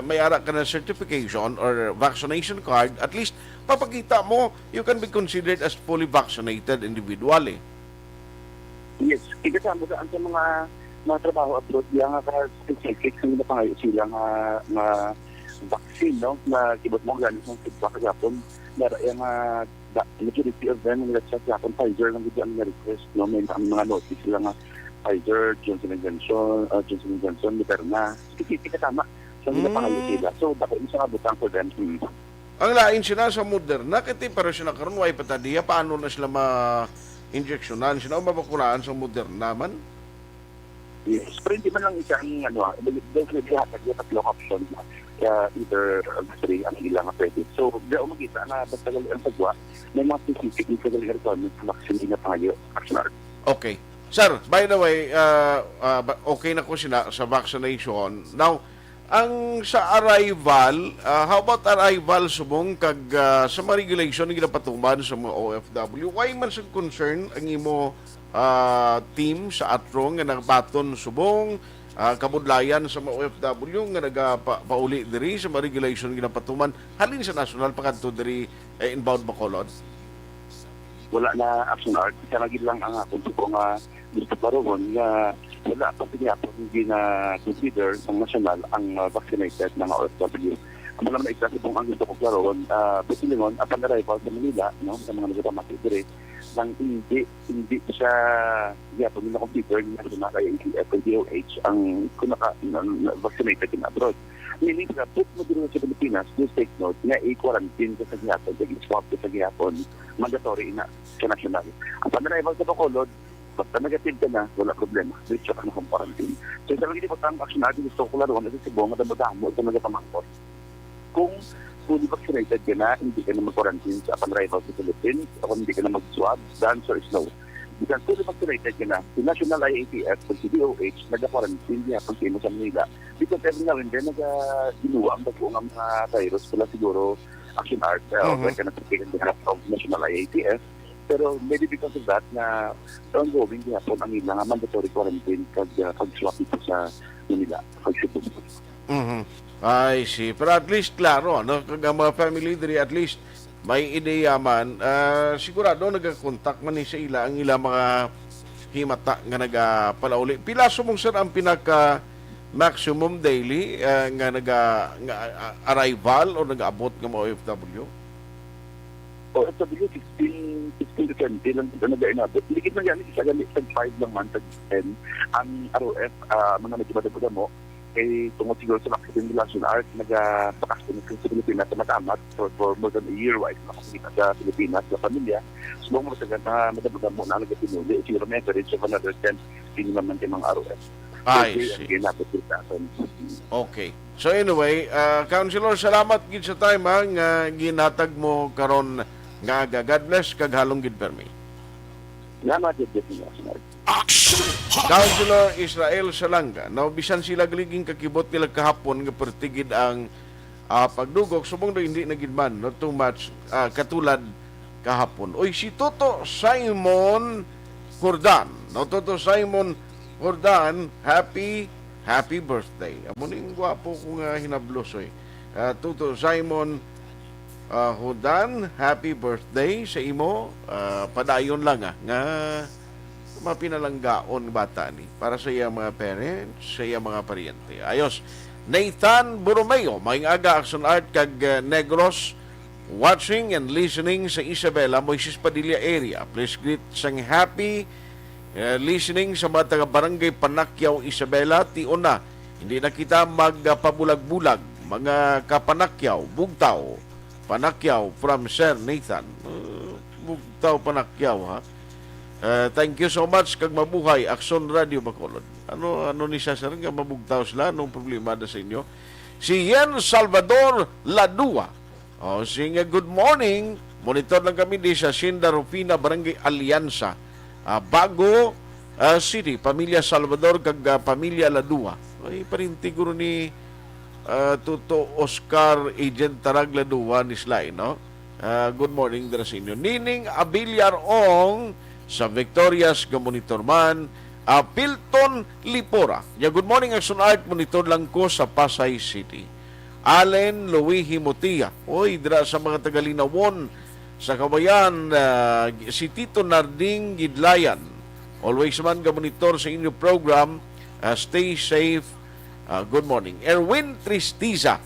may ara ka na certification or vaccination card, at least papakita mo you can be considered as fully vaccinated individual Yes, ikasama sa mga trabaho abroad yang ka-specific sa mga pangayo sila nga vaccine no na kibot mo galing sa feedback kagapon na yung majority of them nga sa Japan Pfizer lang gid ang request no may mga notice sila nga Pfizer, Johnson & Johnson, Moderna, specific tama sa mga pangayo sila. So dapat isa nga butang for them. Ang lain sila sa Moderna kiti para sila karon way patadiya paano na sila ma-injectionan sila o mabakunaan sa Moderna man. Yes, pero hindi man lang isa ang definitely hatag yung tatlong option either three ang ilang pwede. So, diyan makita na basta ang sagwa, may mga specific legal requirements na vaccine na tayo action. Okay. Sir, by the way, okay na ko sila sa vaccination. Now, ang sa arrival, how about arrival subong kag sa mga regulation na ginapatuman sa mga OFW? Why man sa concern ang imo team sa atrong nga nagbaton subong kabudlayan sa mga OFW nga nagapauli diri sa mga regulation na ginapatuman halin sa national pagkanto diri inbound Bacolod? Wala na action art. Kaya lagi lang ang akong ko nga gusto paroon nga wala pa pinapos hindi na consider ng national ang vaccinated ng OFW. Ang alam na isa itong ang gusto ko klaroon, buti lingon, upon arrival sa Manila, no, sa mga nagpapamati dire, nang hindi siya yapon nila consider na national IATF o DOH ang vaccinated in abroad. Meaning na, put mo dito sa Pilipinas, please take note, nga i-quarantine ka sa gihapon, i-swab ka sa gihapon, mandatory na sa national. Ang panaraival sa Bacolod, basta negative ka na, wala problema. Diretso ka na kung quarantine. So, isa lang ang action natin, gusto ko laro, na si Bonga na madamo sa nagapamangkot. Kung fully vaccinated ka na, hindi ka na mag-quarantine sa panaraival sa Philippines, o hindi ka na mag-swab, the answer is no. Because fully vaccinated ka na, si National IATF o si DOH, nag-quarantine niya kung sino sa Manila. Because every now and then, nag-ginuwa ang bago ng mga virus, wala siguro action art, o ka na taken behalf of National IATF. Pero maybe because of that, na ongoing gihapon ang ilang mandatory quarantine pag-swap ito sa Manila, pag-swap. I see. Pero at least, klaro, no? Kag ang mga family diri, at least, may ideya man, sigurado nagkakontak man ni sa ila ang ila mga himata nga nagapalauli. Pila sumong sir ang pinaka maximum daily nga arrival o nag-abot ng mga OFW? OFW 16 to 20 lang nag-inabot. Ligid na yan, isa ganit sa 5 lang man, sa 10. Ang ROF, mga nagibada mo, kay tungkol siguro sa vaccine relation art, nagpakasyon sa Pilipinas sa matamat for more than a year, right? Nakasakita sa Pilipinas, sa pamilya. So, mga masagan na madabagam mo na nagpinuli, siguro may average of another 10 naman yung mga ROF. I see. Okay. So anyway, Councilor, salamat gid sa time nga ginatag mo karon nga God bless kag halong gid permi. Salamat gid. Councilor Israel Salanga, now bisan sila galiging kakibot nila kahapon nga pertigid ang pagdugok subong do hindi nagidman not too much katulad kahapon. Oy si Toto Simon Jordan. No Toto Simon Jordan, happy birthday. Amo ning gwapo ko nga hinablosoy. Toto Simon Jordan, happy birthday sa imo. Padayon lang nga mapinalanggaon bata ni para sa iya mga parents, sa iya mga paryente. Ayos. Nathan Borromeo, maing aga Aksyon Art kag Negros, watching and listening sa Isabela, Moises Padilla area. Please greet sang happy listening sa mga taga-barangay Panakyaw, Isabela. Tion na, hindi na kita magpabulag-bulag. Mga kapanakyaw, Bugtaw, Panakyaw from Sir Nathan. Bugtaw, Panakyaw, ha? Thank you so much kag mabuhay Aksyon Radio Bacolod. Ano ni siya sir nga mabugtaw sila anong problema na sa inyo? Si Yen Salvador Ladua. Sige, good morning. Monitor lang kami di sa Sinda Rufina Barangay Alianza, Bago City, Pamilya Salvador kag Pamilya Ladua. Ay parinti guro ni Tuto Oscar Agent Tarag Ladua ni Slay, no? Good morning dira sa inyo. Nining Abiliar Ong sa Victorias ga monitor man, Pilton Lipora. Good morning, Aksyon Art, monitor lang ko sa Pasay City. Allen Louis Himotia. Oy, dira sa mga Tagalinawon sa Kabayan, si Tito Narding Gidlayan. Always man ga monitor sa inyo program. Stay safe. Good morning. Erwin Tristiza.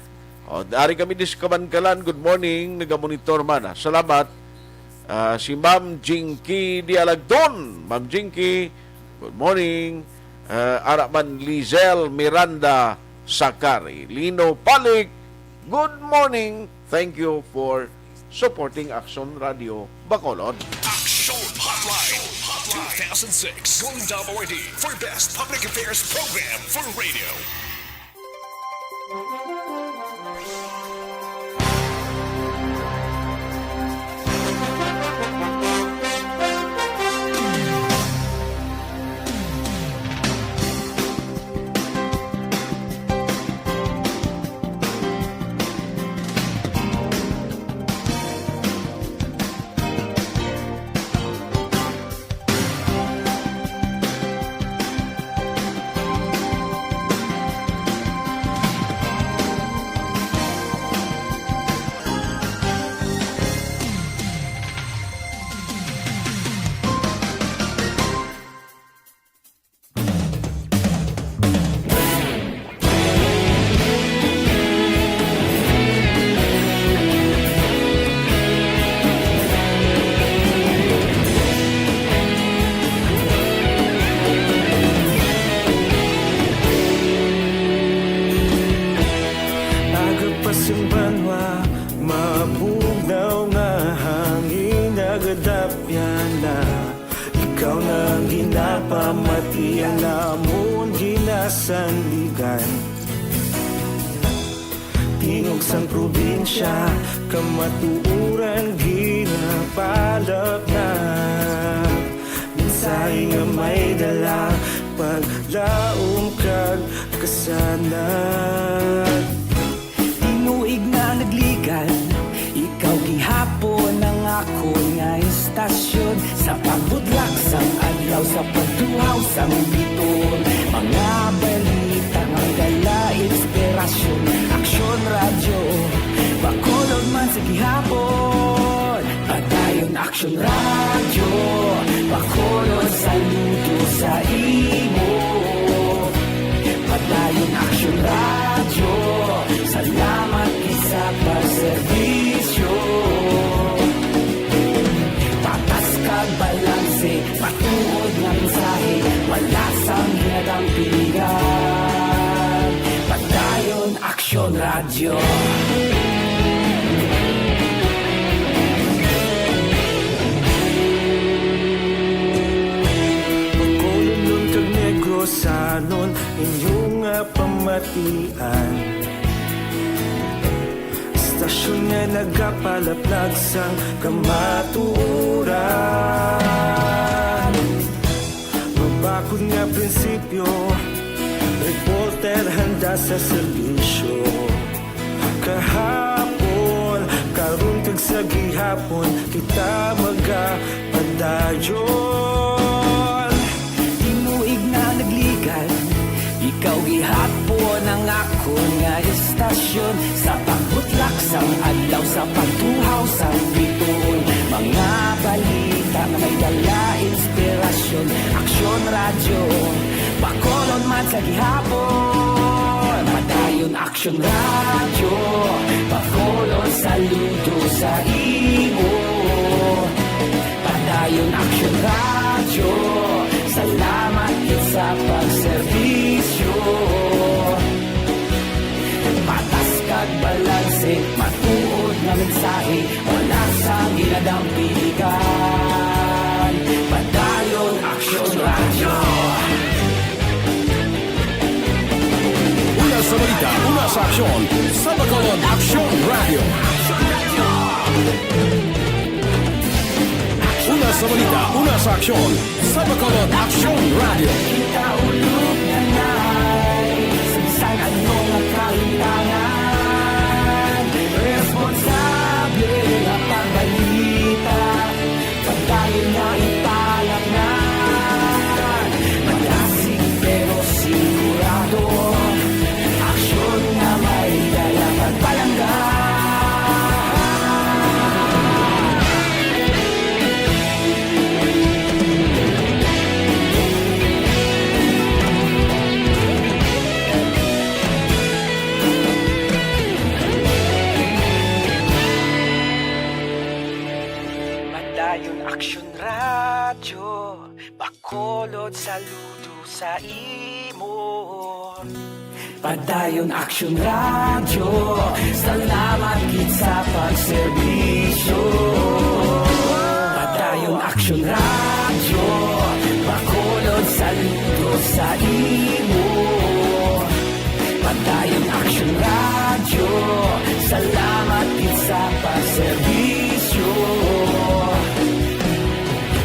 Dari kami diskabankalan. Good morning, naga-monitor man. Salamat. Si Ma'am Jinky Dialagdon. Ma'am Jinky, good morning. Araman Lizel Miranda Sakari. Lino Palik, good morning. Thank you for supporting Aksyon Radio Bacolod. Aksyon Hotline 2006. Going WRD for best public affairs program for radio. kadapyan na ikaw nang ginapamatian namon ginasandigan tingog sang probinsya kamatuuran ginapalap na minsay nga may dala paglaom kag kasanag tinuig na nagligan ikaw gihapon ang ako nga istasyon sa pagbudlak sang adlaw sa pagtuhaw sang biton mga balita nga dala inspirasyon Aksyon Radyo Bacolod man sa gihapon padayon Aksyon Radyo Bacolod saludo sa imo padayon Aksyon Radyo salamat sa pagserbisyo patas kag balanse patuod nga mensahe wala sang hinadang pilihan padayon Aksyon Radyo Bacolod nun kag Negros sanon inyong pamatian Stasyon nga nagapalaplag sang kamaturan Mabakod nga prinsipyo Reporter handa sa serbisyo Kahapon, karun kag sa gihapon Kita magapadayon Tinuig na nagligan Ikaw gihapon ang ako nga istasyon Sa pagbutlak sang adlaw Sa pagtuhaw sang biton Mga balita na may dala inspirasyon Aksyon Radyo Bacolod man sa gihapon Padayon Aksyon Radyo Bacolod saludo sa imo Padayon Aksyon Radyo Salamat sa pagserbisyo Patas kag balanse Matuod na mensahe Wala sang ginadampigan Padayon Aksyon Radyo Una sa balita, una sa aksyon Sa Bacolod Aksyon Radio Una sa balita, una sa aksyon Sa Bacolod Aksyon Radio Kita ulog na na'y Sagsang anong nakalintangan Responsable na pagbalita Pagdayon na ipalap na Malasig pero sigurado Aksyon na may dala pagpalanggan Aksyon Radyo Bacolod saludo sa imo Padayon Aksyon Radyo Salamat gid sa pagserbisyo Padayon Aksyon Radyo Bacolod saludo sa imo Padayon Aksyon Radyo Salamat gid sa pagserbisyo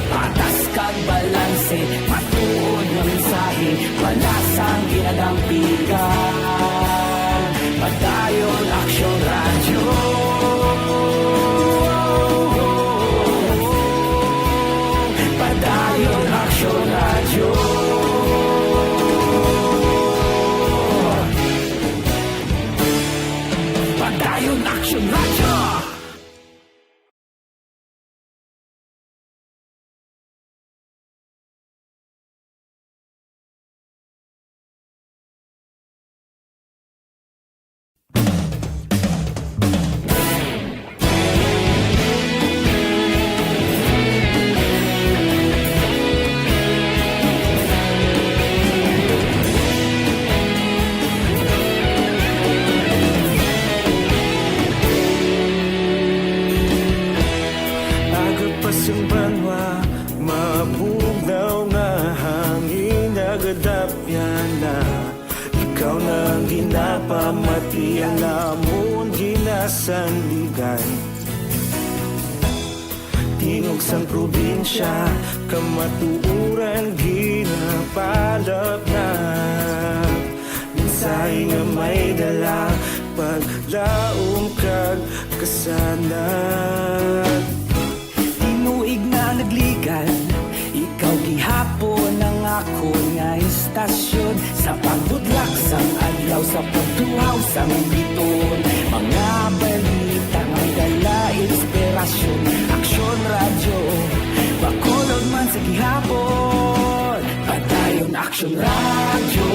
Patas kag balanse Matuod ng mensahe Wala sang ginadampigan Padayon Aksyon Radyo sang banwa mabugaw nga hangin nagadapyan na ikaw nang ginapamati ang namon ginasandigan Tinog sang probinsya kamatuuran ginapalap na Minsay nga may dala paglaom kag kasanag Tinuig na nagligan Ikaw gihapon ang ako nga istasyon Sa pagbutlak sang adlaw Sa pagtuhaw sang biton Mga balita nga dala inspirasyon Aksyon radyo Bacolod man sa gihapon Padayon Aksyon radyo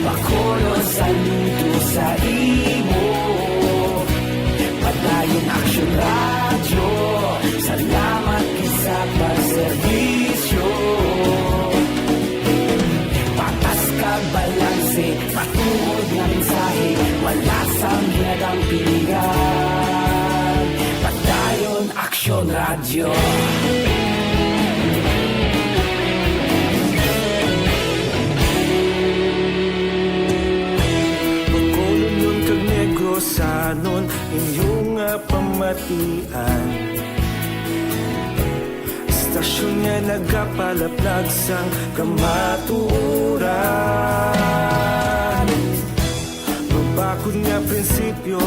Bacolod saludo sa imo Padayon Aksyon radyo Salamat sa pagserbisyo Patas kag balanse Matuod nga mensahe Wala sang ginadang pilihan Padayon Aksyon radyo Bacolod nun kag Negrosanon inyong pamatian Istasyon nga nagapalaplag sang kamaturan Mabakod nga prinsipyo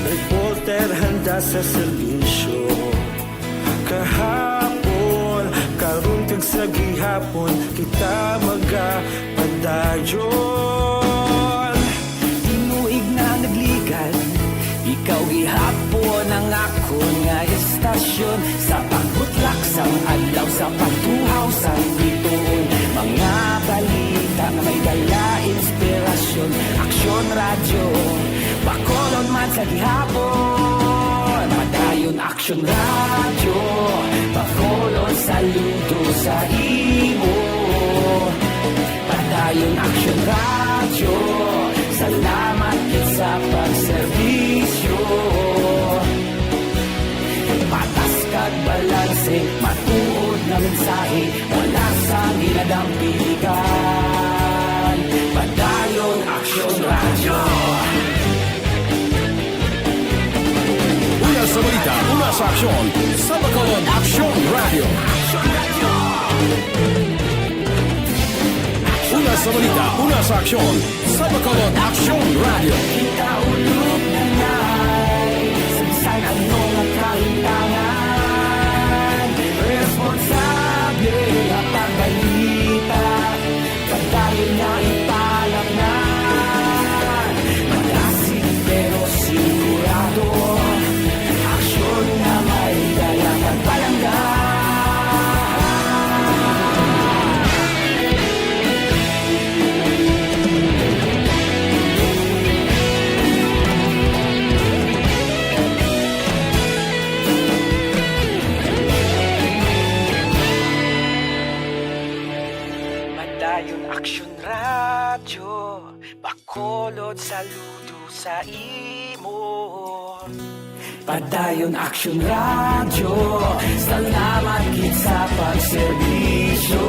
Reporter handa sa serbisyo Kahapon, karon kag sa gihapon Kita magapadayon Tinuig na nagligan Ikaw gihapon ang ako nga istasyon Sa pagbutlak sang adlaw Sa pagtuhaw sang biton Mga balita na may dala inspirasyon Aksyon radyo Bacolod man sa gihapon Padayon Aksyon radyo Bacolod saludo sa imo Padayon Aksyon radyo Salamat sa pagserbisyo Patas kag balanse Matuod na mensahe Wala sang ginadang piligan Padayon Aksyon radyo Una sa balita, una sa aksyon, sa Bacolod Aksyon Radio. Una sa balita, una sa aksyon, sa Bacolod Aksyon Radio. Kita ulog na ngay Sabisan ano nga kahintangan Responsable na pagbalita Pagdayon na ipalam na Magasig pero sigurado Aksyon na may dalang pagpalanggan Padayon Aksyon radyo Bacolod saludo sa imo Padayon Aksyon radyo Salamat gid sa pagserbisyo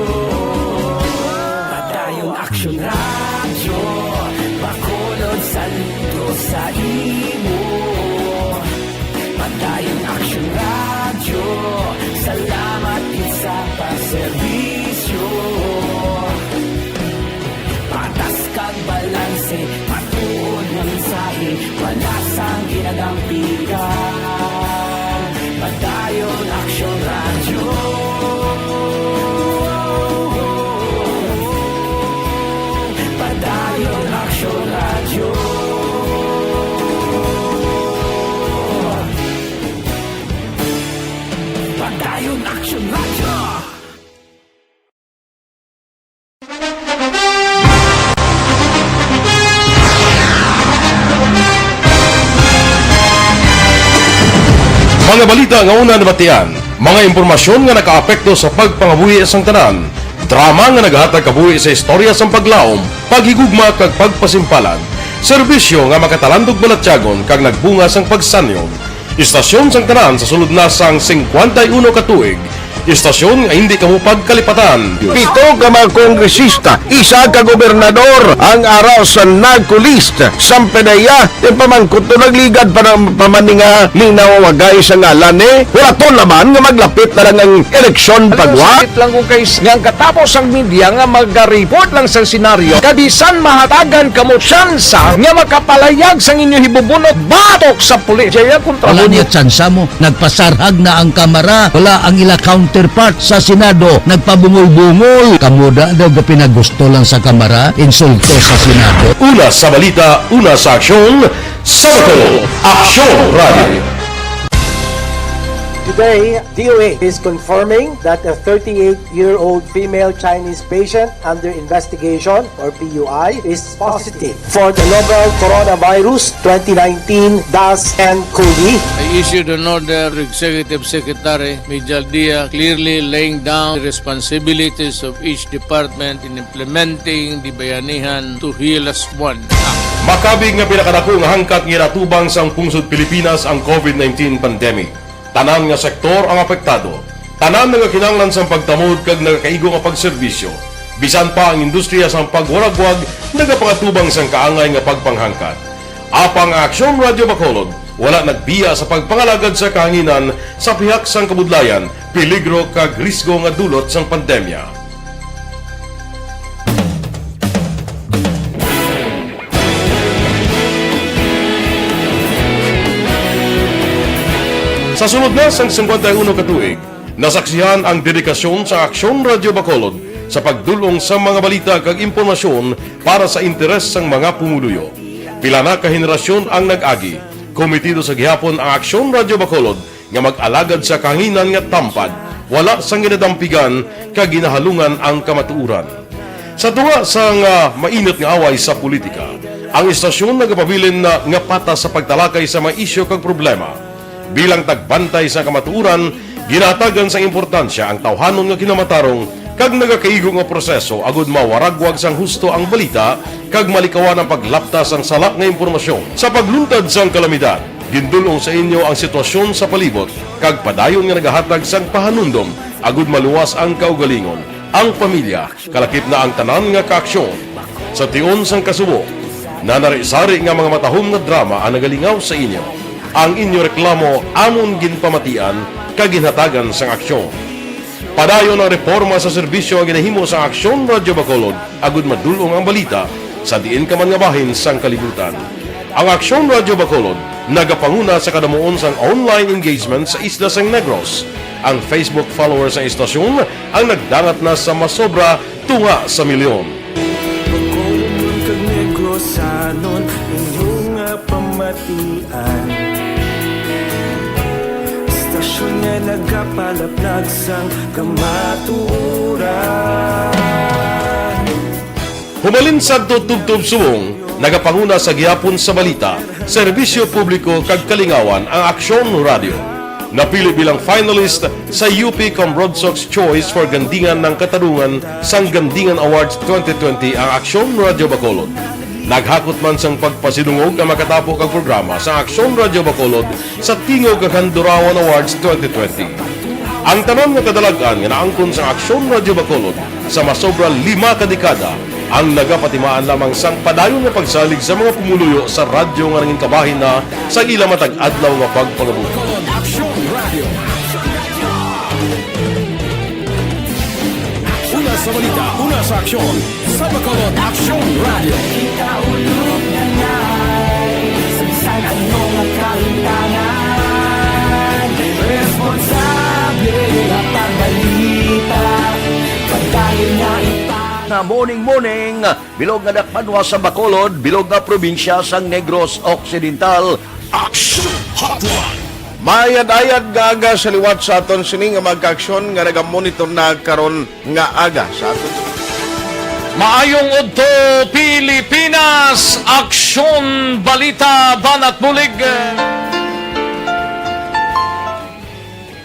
Padayon Aksyon radyo Bacolod saludo sa imo Padayon Aksyon radyo Salamat gid sa pagserbisyo Patas kag balanse Matuod nga mensahe Wala sang ginadang piligan Padayon Aksyon radyo Padayon Aksyon radyo Padayon Aksyon radyo Mga balita nga una nabatian, mga impormasyon nga nakaapekto sa pagpangabuhi sang tanan, drama nga naghatag kabuhi sa istorya sang paglaom, paghigugma kag pagpasimpalan, serbisyo nga makatalandog balatyagon kag nagbunga sang pagsanyon. Istasyon sang tanan sa sulod na sang 51 katuig. Istasyon nga hindi kamo pagkalipatan. 7 ka mga kongresista, 1 ka gobernador ang araw sa nagkulist sa pedaya pamangkot to nagligad para pamaninga linaw wagay sa ngalan wala to naman nga maglapit na lang ang eleksyon pagwa. Sakit lang kung kays nga katapos ang media nga mag-report lang sa senaryo kabisan mahatagan kamo tsansa nga makapalayag sa inyo hibubunot batok sa pulis. Jaya kontra Wala niya tsansa mo, nagpasarhag na ang kamera, wala ang ila counterpart sa Senado, nagpabungol-bungol. Kamuda daw pinagusto lang sa kamera, insulto sa Senado. Una sa balita, una sa aksyon, Sabado, Aksyon Radio. Today, DOA is confirming that a 38-year-old female Chinese patient under investigation, or PUI, is positive for the novel coronavirus 2019-10-CoV. I issued an order to Executive Secretary Major Dia clearly laying down the responsibilities of each department in implementing the Bayanihan to Heal as One. Makabig nga pinakadako nga hangkat nga natubang sa pungsod Pilipinas ang COVID-19 pandemic. Tanan nga sektor ang apektado. Tanan nga kinahanglan sa pagtamod kag nagakaigo nga pagserbisyo. Bisan pa ang industriya sa pagwaragwag nagapangatubang sang kaangay nga pagpanghangkat. Apang Aksyon Radio Bacolod wala nagbiya sa pagpangalagad sa kahanginan sa pihak sang kabudlayan, peligro kag risgo nga dulot sang pandemya. Sa sunod na sang 51 katuig, nasaksihan ang dedikasyon sa Aksyon Radio Bacolod sa pagdulong sa mga balita kag impormasyon para sa interes sang mga pumuluyo. Pila na ka henerasyon ang nag-agi, komitido sa gihapon ang Aksyon Radio Bacolod nga mag-alagad sa kahanginan nga tampad, wala sang ginadampigan kag ginahalungan ang kamatuuran. Sa tunga sang mainit nga away sa politika, ang istasyon nagapabilin na nga patas sa pagtalakay sa mga isyu kag problema. Bilang tagbantay sa kamatuuran, ginatagan sa importansya ang tawhanon nga kinamatarong kag nagakaigo nga proseso agud mawaragwag sang husto ang balita kag malikawan ang paglaptas ang salak nga impormasyon. Sa pagluntad sang kalamidad, gindulong sa inyo ang sitwasyon sa palibot kag padayon nga nagahatag sang pahanundom agud maluwas ang kaugalingon, ang pamilya, kalakip na ang tanan nga kaaksyon. Sa tion sang kasubo, nanari-sari nga mga matahom nga drama ang nagalingaw sa inyo. Ang inyo reklamo amon ginpamatian kag ginhatagan sang aksyon. Padayon ang reforma sa serbisyo ang ginahimo sa Aksyon Radio Bacolod agud madulong ang balita sa diin ka man nga bahin sang kalibutan. Ang Aksyon Radio Bacolod nagapanguna sa kadamuon sang online engagement sa Isla Sang Negros. Ang Facebook followers sa istasyon ang nagdangat na sa masobra tunga sa milyon. Bacolod kag Negros anon inyong pamatian. Istasyon nga nagapalaplag sang kamatuuran. Humalin sa tubtub subong, nagapanguna sa gihapon sa balita, serbisyo publiko kag kalingawan ang Aksyon Radio. Napili bilang finalist sa UP Broadsox Choice for Gandingan ng Katarungan sang Gandingan Awards 2020 ang Aksyon Radio Bacolod. Naghakot man sang pagpasidungog ang makatapo kag programa sa Aksyon Radio Bacolod sa Tingog kag Handurawan Awards 2020. Ang tanan nga kadalagan nga naangkon sa Aksyon Radio Bacolod sa masobra 5 ka dekada ang nagapatimaan lamang sang padayon nga pagsalig sa mga pumuluyo sa radyo nga nangin kabahin na sa ila matag adlaw nga pagpangabuhi. Aksyon Radio. Una sa balita, una sa aksyon. Sa Bacolod, Aksyon Radio. Ikaulog na na'y Sansan anong kahintangan Responsable ang pagbalita Pagkain na Na morning, bilog nga dakpanwa sa Bacolod, bilog nga probinsya sang Negros Occidental. Aksyon Hotline. Mayad-ayad nga aga sa liwat sa aton sini nga magka-aksyon nga nagamonitor na karon nga aga sa aton. Maayong udto Pilipinas, Aksyon Balita Banat Bulig.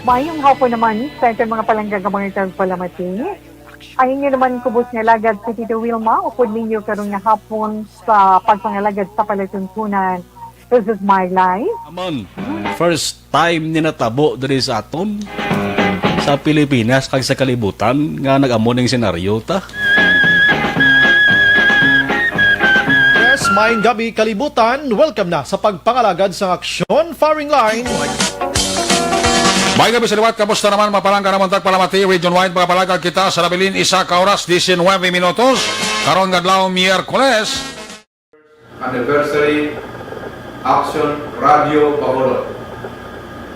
Mayong hapon naman sa ating mga palanggagamang palamati. Ang inyo naman kubos nga lagad sa Tito Wilma, upod ninyo karong nga hapon sa pagpangalagad sa palatuntunan. This is my life. Aman. first time ni natabo diri sa aton sa Pilipinas kag sa kalibutan nga nag-amo ning senaryo ta. Yes, maayong gabi kalibutan. Welcome na sa pagpangalagad sa Aksyon Firing Line. May gabi sa liwat, kamusta naman mapalangga naman tagpalamati, region-wide mga palagag kita sa Labilin, isa ka oras, 19 minutos, karon gadlaw Miyerkules. Anniversary Aksyon Radio Bacolod.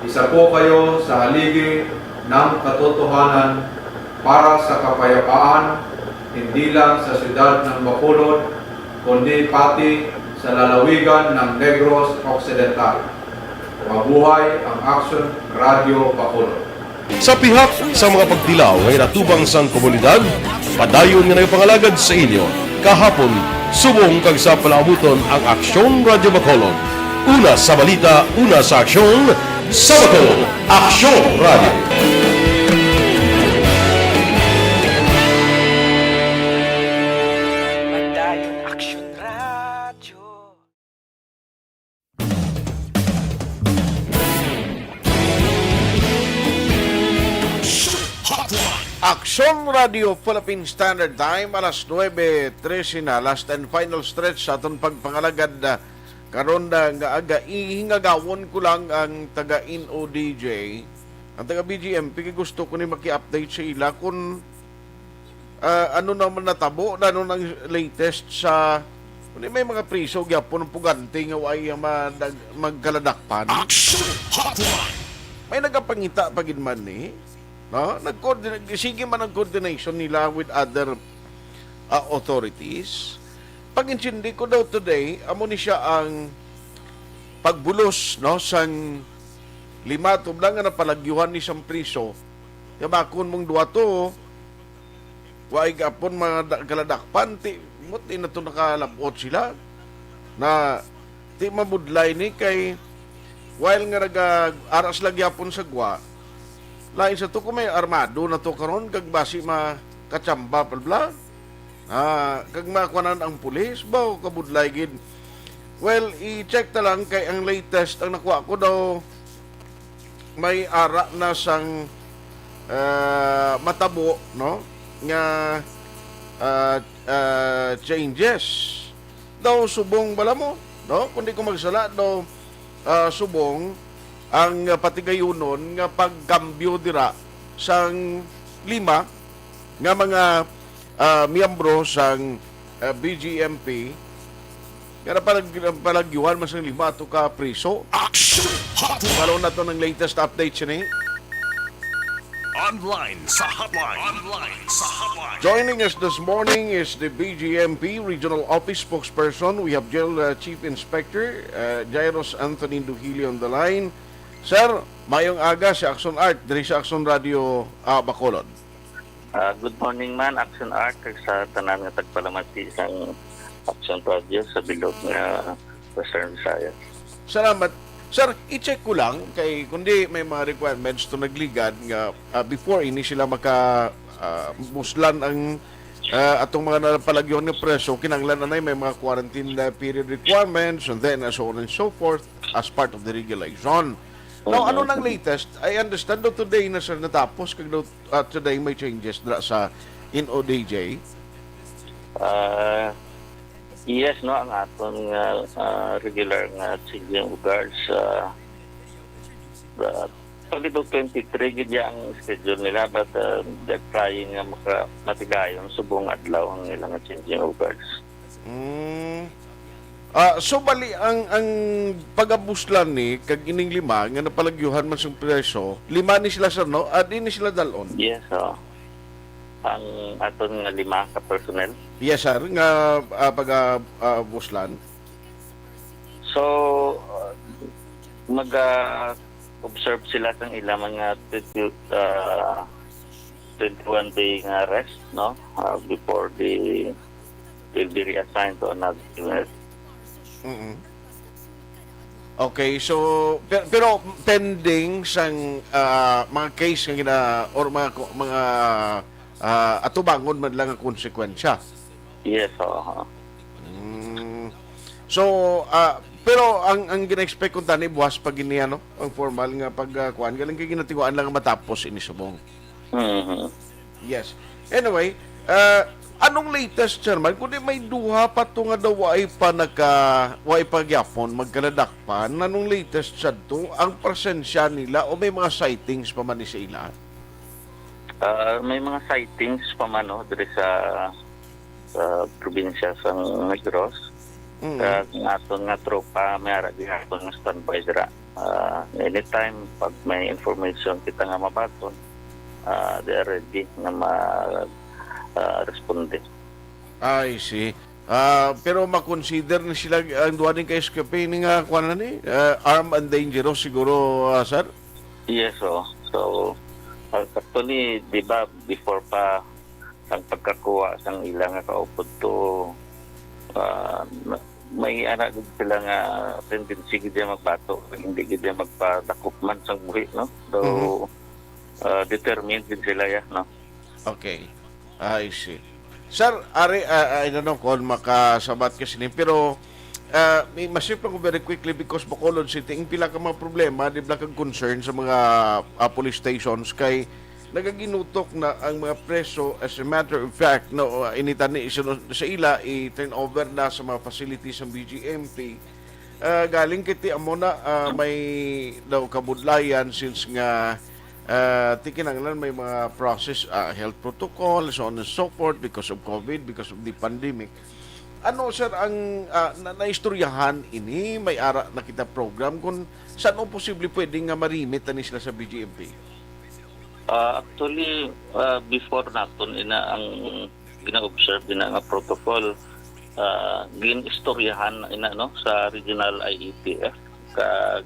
Isa po kayo sa haligi ng katotohanan para sa kapayapaan, hindi lang sa siyudad ng Bacolod, kundi pati sa lalawigan ng Negros Occidental. Mabuhay ang Aksyon Radio Bacolod. Sa pihak sa mga pagdilaw ngay natubang sang komunidad, padayon nga nagpangalagad sa inyo. Kahapon, subong kag sa palaabuton ang Aksyon Radio Bacolod. Una sa balita, una sa aksyon, sa Bacolod, Aksyon Radio. Aksyon Radio Philippine Standard Time, alas 9:13 na, last and final stretch sa atong pagpangalagad na karon na nga aga. Ihingagawon ko lang ang taga NODJ, ang taga BGMP, kay gusto ko ni maki-update sa ila kung ano naman natabo, ano nang latest sa kung may mga priso gyapon ng pugante nga way magkaladakpan. May nagapangita pagid man ni, no? Sige man ang coordination nila with other authorities. Pag-intindi ko daw today, amo ni siya ang pagbulos, no, sang 5 tublang nga napalagyuhan ni sang priso. Yamakon mong duwa to, waig apon mga kaladakpan, ti na to nakalabot sila, na ti mabudlay ni kay, while nga aras lagyapon sa gwa, lain sa to kung may armado na to karon kag basi makatsamba palbla. Kag makuanan ang pulis baw kabudlay gid. Well, i-check ta lang kay ang latest ang nakuha ko daw may ara na sang matabo, no, nga changes daw subong bala mo, no, kundi ko magsala daw subong ang patigayunon nga pagkambyo dira sang 5 nga mga miyembro sang BGMP nga palagyuhan mas ng 5 ato ka priso. Malo na to ng latest update siya ni. Online sa Hotline. Joining us this morning is the BGMP Regional Office Spokesperson. We have Jail Chief Inspector Jairus Anthony Duhili on the line. Sir, mayong aga sa Aksyon Art, diri sa Aksyon Radio Bacolod. Good morning man, Aksyon Art, sa tanan nga tagpalamati sang Aksyon Radio sa bilog nga Western Visayas. Salamat. Sir, i-check ko lang kay kundi may mga requirements to nagligad nga before ini sila muslan ang atong mga napalagyon nga preso, kinanglan na may mga quarantine period requirements and then so on and so forth as part of the regulation. Now, ano nang latest? I understand daw today na sir natapos kag today may changes dra sa NODJ. Yes, no, ang atong regular nga changing guards pagito 23 gid ang schedule nila, but they're trying nga matigayon subong adlaw ang ilang changing guards. So bali ang pagabuslan ni kag ining 5 nga napalagyuhan man sang preso, 5 ni sila sir, no? Di ni sila dalon. Yes, ang aton nga 5 ka personnel. Yes sir, nga pagabuslan. So mag-observe sila sang ilang mga 21 day nga rest, no? Before they will be reassigned to another unit. Okay, so pero pending sang mga case nga gina or mga atubangon man lang ang konsekwensya. Yes, So Pero ang gina-expect ko tani buwas pag ini ano, ang formal nga pagkuan galing kay ginatiwaan lang matapos ini subong. Yes. Anyway, anong latest, Chairman? Kundi may duha pa to nga daw ay pagyapon, magkaladakpan. Anong latest sa to? Ang presensya nila o may mga sightings pa man ni sa ila? May mga sightings pa man diri sa probinsya sa Negros. Ang aton nga tropa may ara gihapon nga standby dira. Anytime pag may information kita nga mabaton, they are ready na responde. I see. Pero makonsider na sila ang duwa din kay escape ni nga kuan ni armed and dangerous siguro, sir? Yes, so actually, di ba, before pa ang pagkakuha sang ilang nga kaupod to, may anak sila nga tendency gid magbato, hindi gid magpadakop man sang buhi, no? So, determined din sila no? Okay. I see. Sir, I don't know kung makasabat kasi ni, pero may masip lang ko very quickly because Bacolod City, ang pila ka mga problema, di ba kang concern sa mga police stations kay nagaginutok na ang mga preso as a matter of fact no initan ni sa ila i-turn over na sa mga facilities ng BGMP galing kiti amo na may daw kabudlayan since nga tikinanglan may mga process health protocol so on and so forth because of COVID, because of the pandemic. Ano sir ang naistoryahan ini may ara na kita program kung saan o posible pwedeng nga marimit ani sila sa BGMP? Actually, before naton ina ang gina-observe ina nga protocol, gin-istoryahan ina no sa regional IETF kag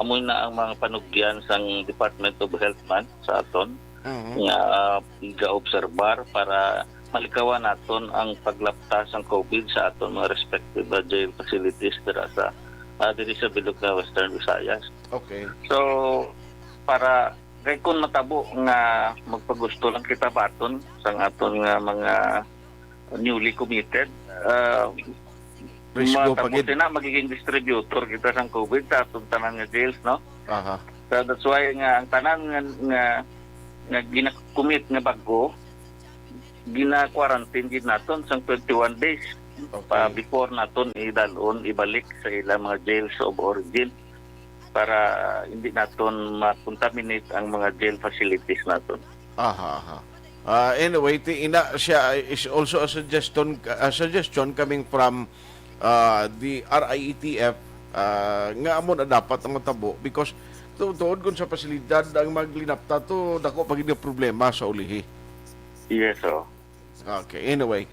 amoy na ang mga panugyan sang Department of Health man sa aton nga iga-obserbar para malikawan naton ang paglaptas ng COVID sa aton mga respective jail facilities dira sa diri sa bilog na Western Visayas. Okay. So para kay kung matabo nga magpagusto lang kita baton sang aton nga mga newly committed mabuti na magiging distributor kita sang COVID sa atong tanan nga jails, no? So that's why nga ang tanan nga gina-commit nga bago gina-quarantine gid naton sang 21 days before naton idalon ibalik sa ilang mga jails of origin para hindi naton ma-contaminate ang mga jail facilities naton. Anyway, ina siya is also a suggestion coming from the RIETF nga amo na dapat ang matabo because tuod kun sa pasilidad ang maglinapta to dako pag problema sa ulihi. Yes, Okay, anyway.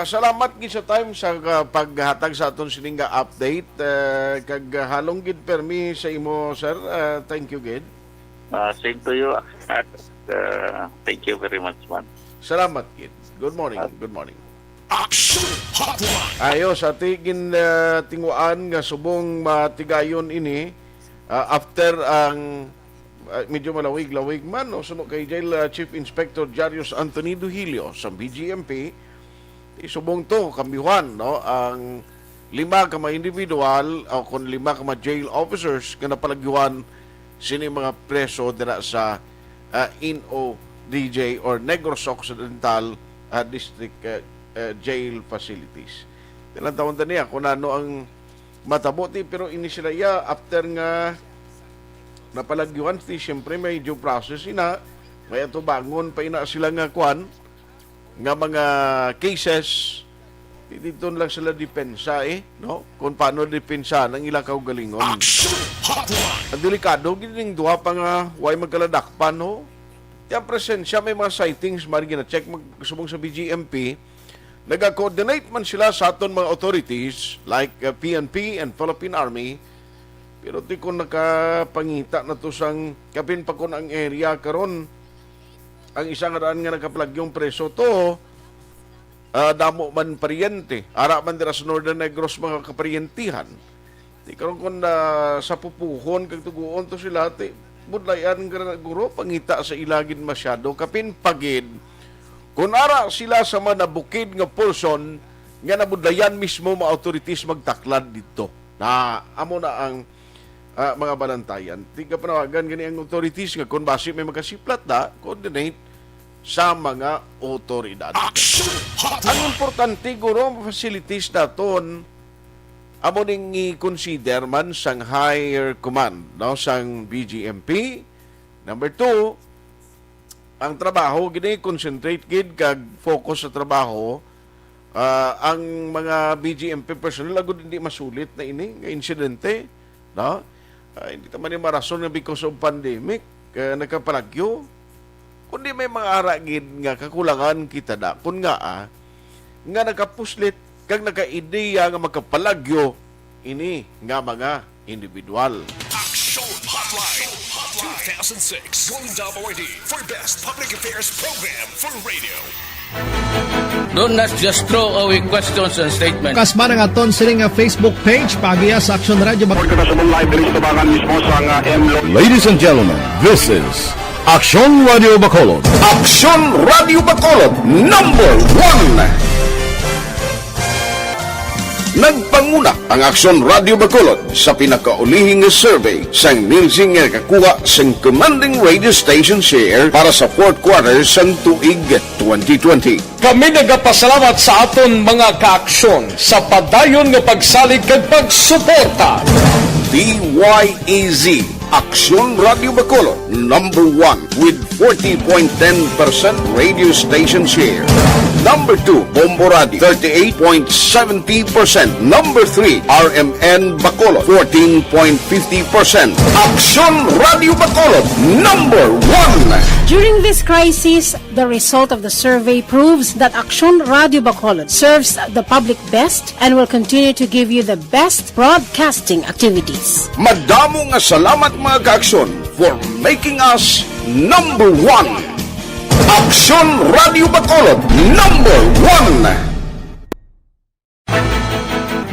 Salamat gid sa time sa paghatag sa aton sining update kag halong gid permi sa imo sir. Thank you gid. Same to you. Thank you very much man. Salamat gid. Good morning. Good morning. Aksyon Hotline. Ayos atigin tinguan nga subong matigayon ini after ang medyo malawig-lawig man o sunod kay Jail Chief Inspector Jarius Anthony Duhilio sa BGMP isubong to kambihuan no ang 5 ka mga individual o kung 5 ka mga jail officers nga napalagyuan sini mga preso dira sa NODJ or Negros Occidental District Jail Facilities. Ilang taon niya kung ano ang matabuti pero ini sila after nga napalagyuan siyempre may due process ina may ato bangon pa ina sila nga kwan nga mga cases dito lang sila depensa no kung paano depensa ng ilang kaugalingon. Ang delikado gining duha pa nga way magkaladakpan no yung presensya may mga sightings mari gina-check magsubong sa BGMP naga-coordinate man sila sa aton mga authorities like PNP and Philippine Army. Pero di ko nakapangita na to sang kapin pa ko ang area karon ang isang raan nga nakaplagyong preso to damo man pariente ara man dira sa Northern Negros mga kaparientihan di karon kun sa pupuhon kag tuguon to sila ti budlayan guro pangita sa ilagin masyado kapin pagid kun ara sila sa manabukid nga person nga nabudlayan mismo mga authorities magtaklad dito. Na amo na ang mga balantayan. Tingka panawagan gani ang authorities nga kung basi may magkasiplat na, coordinate sa mga otoridad. Ang importante guro ang facilities naton amo ning i-consider man sang higher command, no, sang BGMP. Number 2, ang trabaho gini concentrate gid kag focus sa trabaho. Ang mga BGMP personnel agud hindi masulit na ini nga insidente, no? Hindi naman yung marason na because of pandemic nagkapalagyo, kundi may mga aragid nga kakulangan kita da kun nga nga nagkapuslit kag nagka-ideya nga magkapalagyo ini nga mga individual. Aksyon Hotline 2006 Golden Dome Awardee for Best Public Affairs Program for Radio. Do not just throw away questions and statements. Kasma nga aton sining nga Facebook page pagiya sa Aksyon Radio Ladies and gentlemen, this is Aksyon Radio Bacolod. Aksyon Radio Bacolod number 1. Nagpanguna ang Aksyon Radio Bacolod sa pinakaulihing survey sang Nielsen nga kakuha sang commanding radio station share para sa fourth quarter sang tuig 2020. Kami nagapasalamat sa aton mga kaaksyon sa padayon nga pagsalig kag pagsuporta. DYEZ Aksyon Radio Bacolod number 1 with 40.10% radio station share. Number 2, Bombo Radio 38.70%. Number 3, RMN Bacolod 14.50%. Aksyon Radio Bacolod number 1. During this crisis, the result of the survey proves that Aksyon Radio Bacolod serves the public best and will continue to give you the best broadcasting activities. Madamo nga salamat mga kaaksyon for making us number 1. Aksyon Radio Bacolod number 1.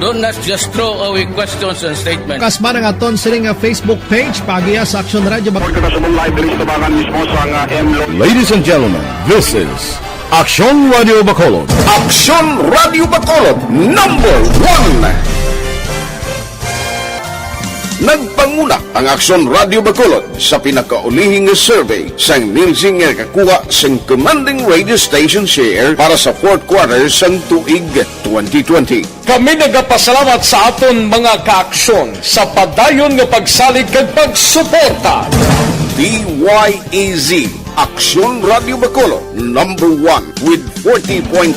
Do not just throw away questions and statements. Kasma nga aton sining nga Facebook page pagiya sa Aksyon Radio Ladies and gentlemen, this is Aksyon Radio Bacolod. Aksyon Radio Bacolod number 1. Nagpanguna ang Aksyon Radio Bacolod sa pinakaulihing survey sang Nielsen nga kakuha sang commanding radio station share para sa fourth quarter sang tuig 2020. Kami nagapasalamat sa aton mga kaaksyon sa padayon nga pagsalig kag pagsuporta. DYEZ Aksyon Radio Bacolod number 1 with 40.10%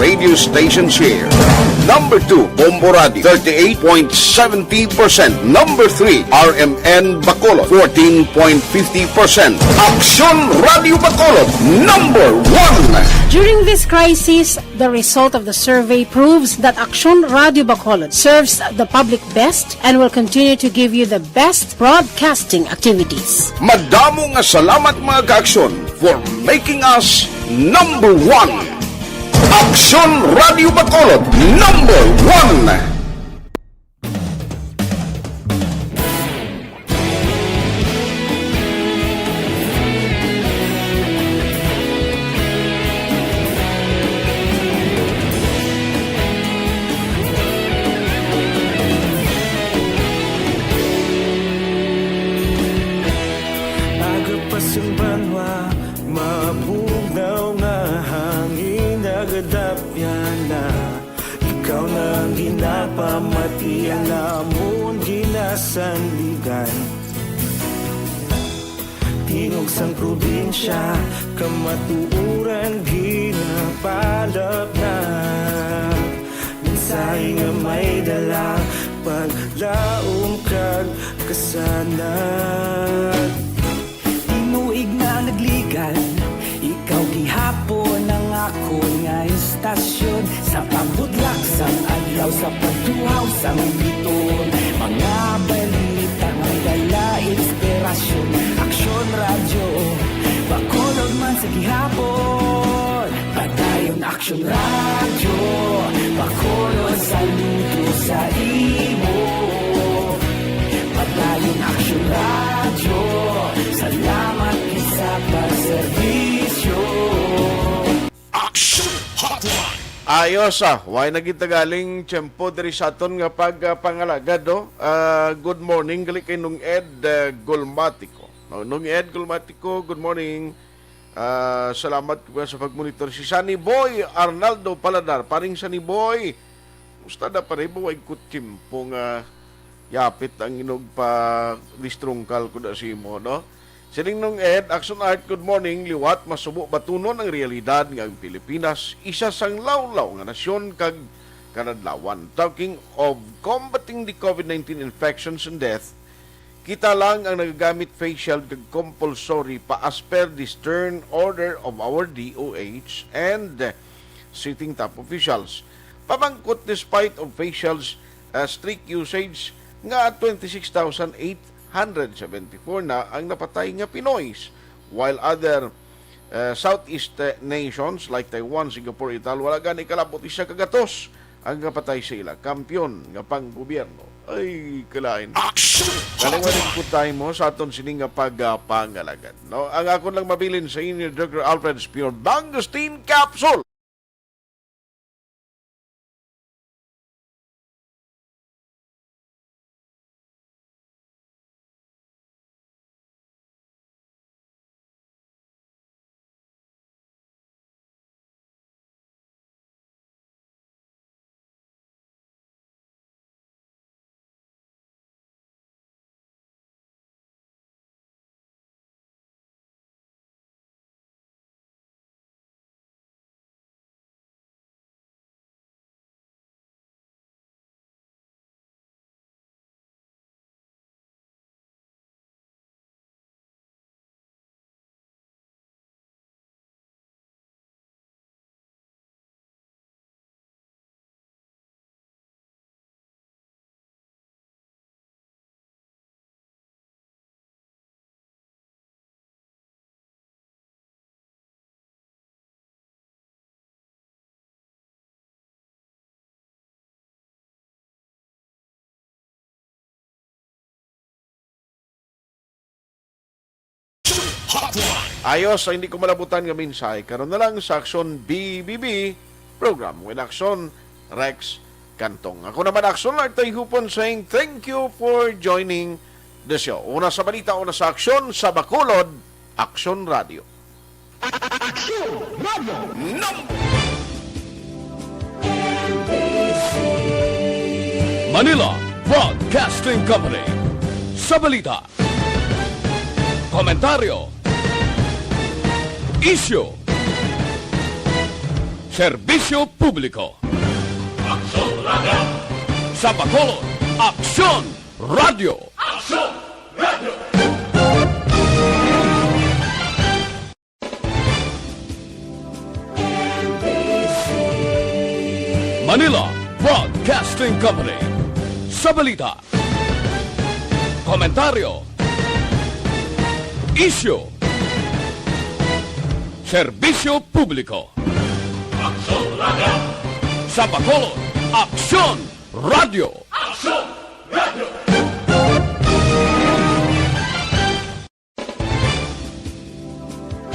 radio station share. Number 2, Bombo Radio 38.70%. Number 3, RMN Bacolod 14.50%. Aksyon Radio Bacolod number 1. During this crisis, the result of the survey proves that Aksyon Radio Bacolod serves the public best and will continue to give you the best broadcasting activities. Madamo nga salamat mga kaaksyon for making us number 1. Aksyon Radio Bacolod number 1. Agapasang banwa, mabugnaw nga hangin nagadapyan na. Ikaw na ang ginapamatian namon ginasandigan. Tingog sang probinsya, kamatuuran ginapalap na. Minsay nga may dala, paglaom kag kasanag. Inuig na nagligan, ikaw gihapon ang ako nga istasyon. Sa pabudlak sang adlaw, sa pagtuhaw sang biton. Mga balita nga dala inspirasyon. Aksyon radyo, Bacolod man sa gihapon. Padayon Aksyon radyo, Bacolod saludo sa imo. Padayon Aksyon radyo, salamat sa pagserbisyo. Aksyon Hotline Ayos why nagitagaling tiyempo diri sa aton nga pagpangalagad good morning gali kay nung Ed Gulmatico. Nung Ed Gulmatico, good morning. Salamat ko sa pagmonitor. Si Sunny Boy Arnaldo Paladar, paring Sunny Boy. Musta na pare bo ay kutsimpo nga yapit ang inog pa listrungkal ko na si mo, no? Sining nung Ed, Aksyon Art, good morning. Liwat, masubo batunon ang realidad ng Pilipinas. Isa sang lawlaw nga nasyon kag kanadlawan. Talking of combating the COVID-19 infections and death, kita lang ang nagagamit facial kag compulsory pa as per the stern order of our DOH and sitting top officials. Pamangkot despite of facials strict usage nga 26,874 na ang napatay nga Pinoys, while other Southeast nations like Taiwan, Singapore, Italy wala gani kalabot isa kagatos ang napatay sa ila. Kampyon nga pang-gobyerno. Ay, kalain. Kalingwanin ko tayo mo sa aton sining nga pagpangalagad. No? Ang akon lang mabilin sa inyo, Dr. Alfred's Pure Mangosteen Capsule. Hotline. Ayos, hindi ko malabutan nga minsay. Karon na lang sa Aksyon BBB program with Aksyon Rex Cantong. Ako naman Aksyon Art Tayhopon saying thank you for joining the show. Una sa balita, una sa Aksyon sa Bacolod, Aksyon Radio. Aksyon Radio. Manila Broadcasting Company. Sa balita, komentaryo, isyu, serbisyo publiko. Aksyon Radio. Sa Bacolod, Aksyon Radio. Aksyon Radio. Manila Broadcasting Company. Sa balita, komentaryo, isyu, serbisyo publiko. Aksyon Radio. Sa Bacolod, Aksyon Radio. Aksyon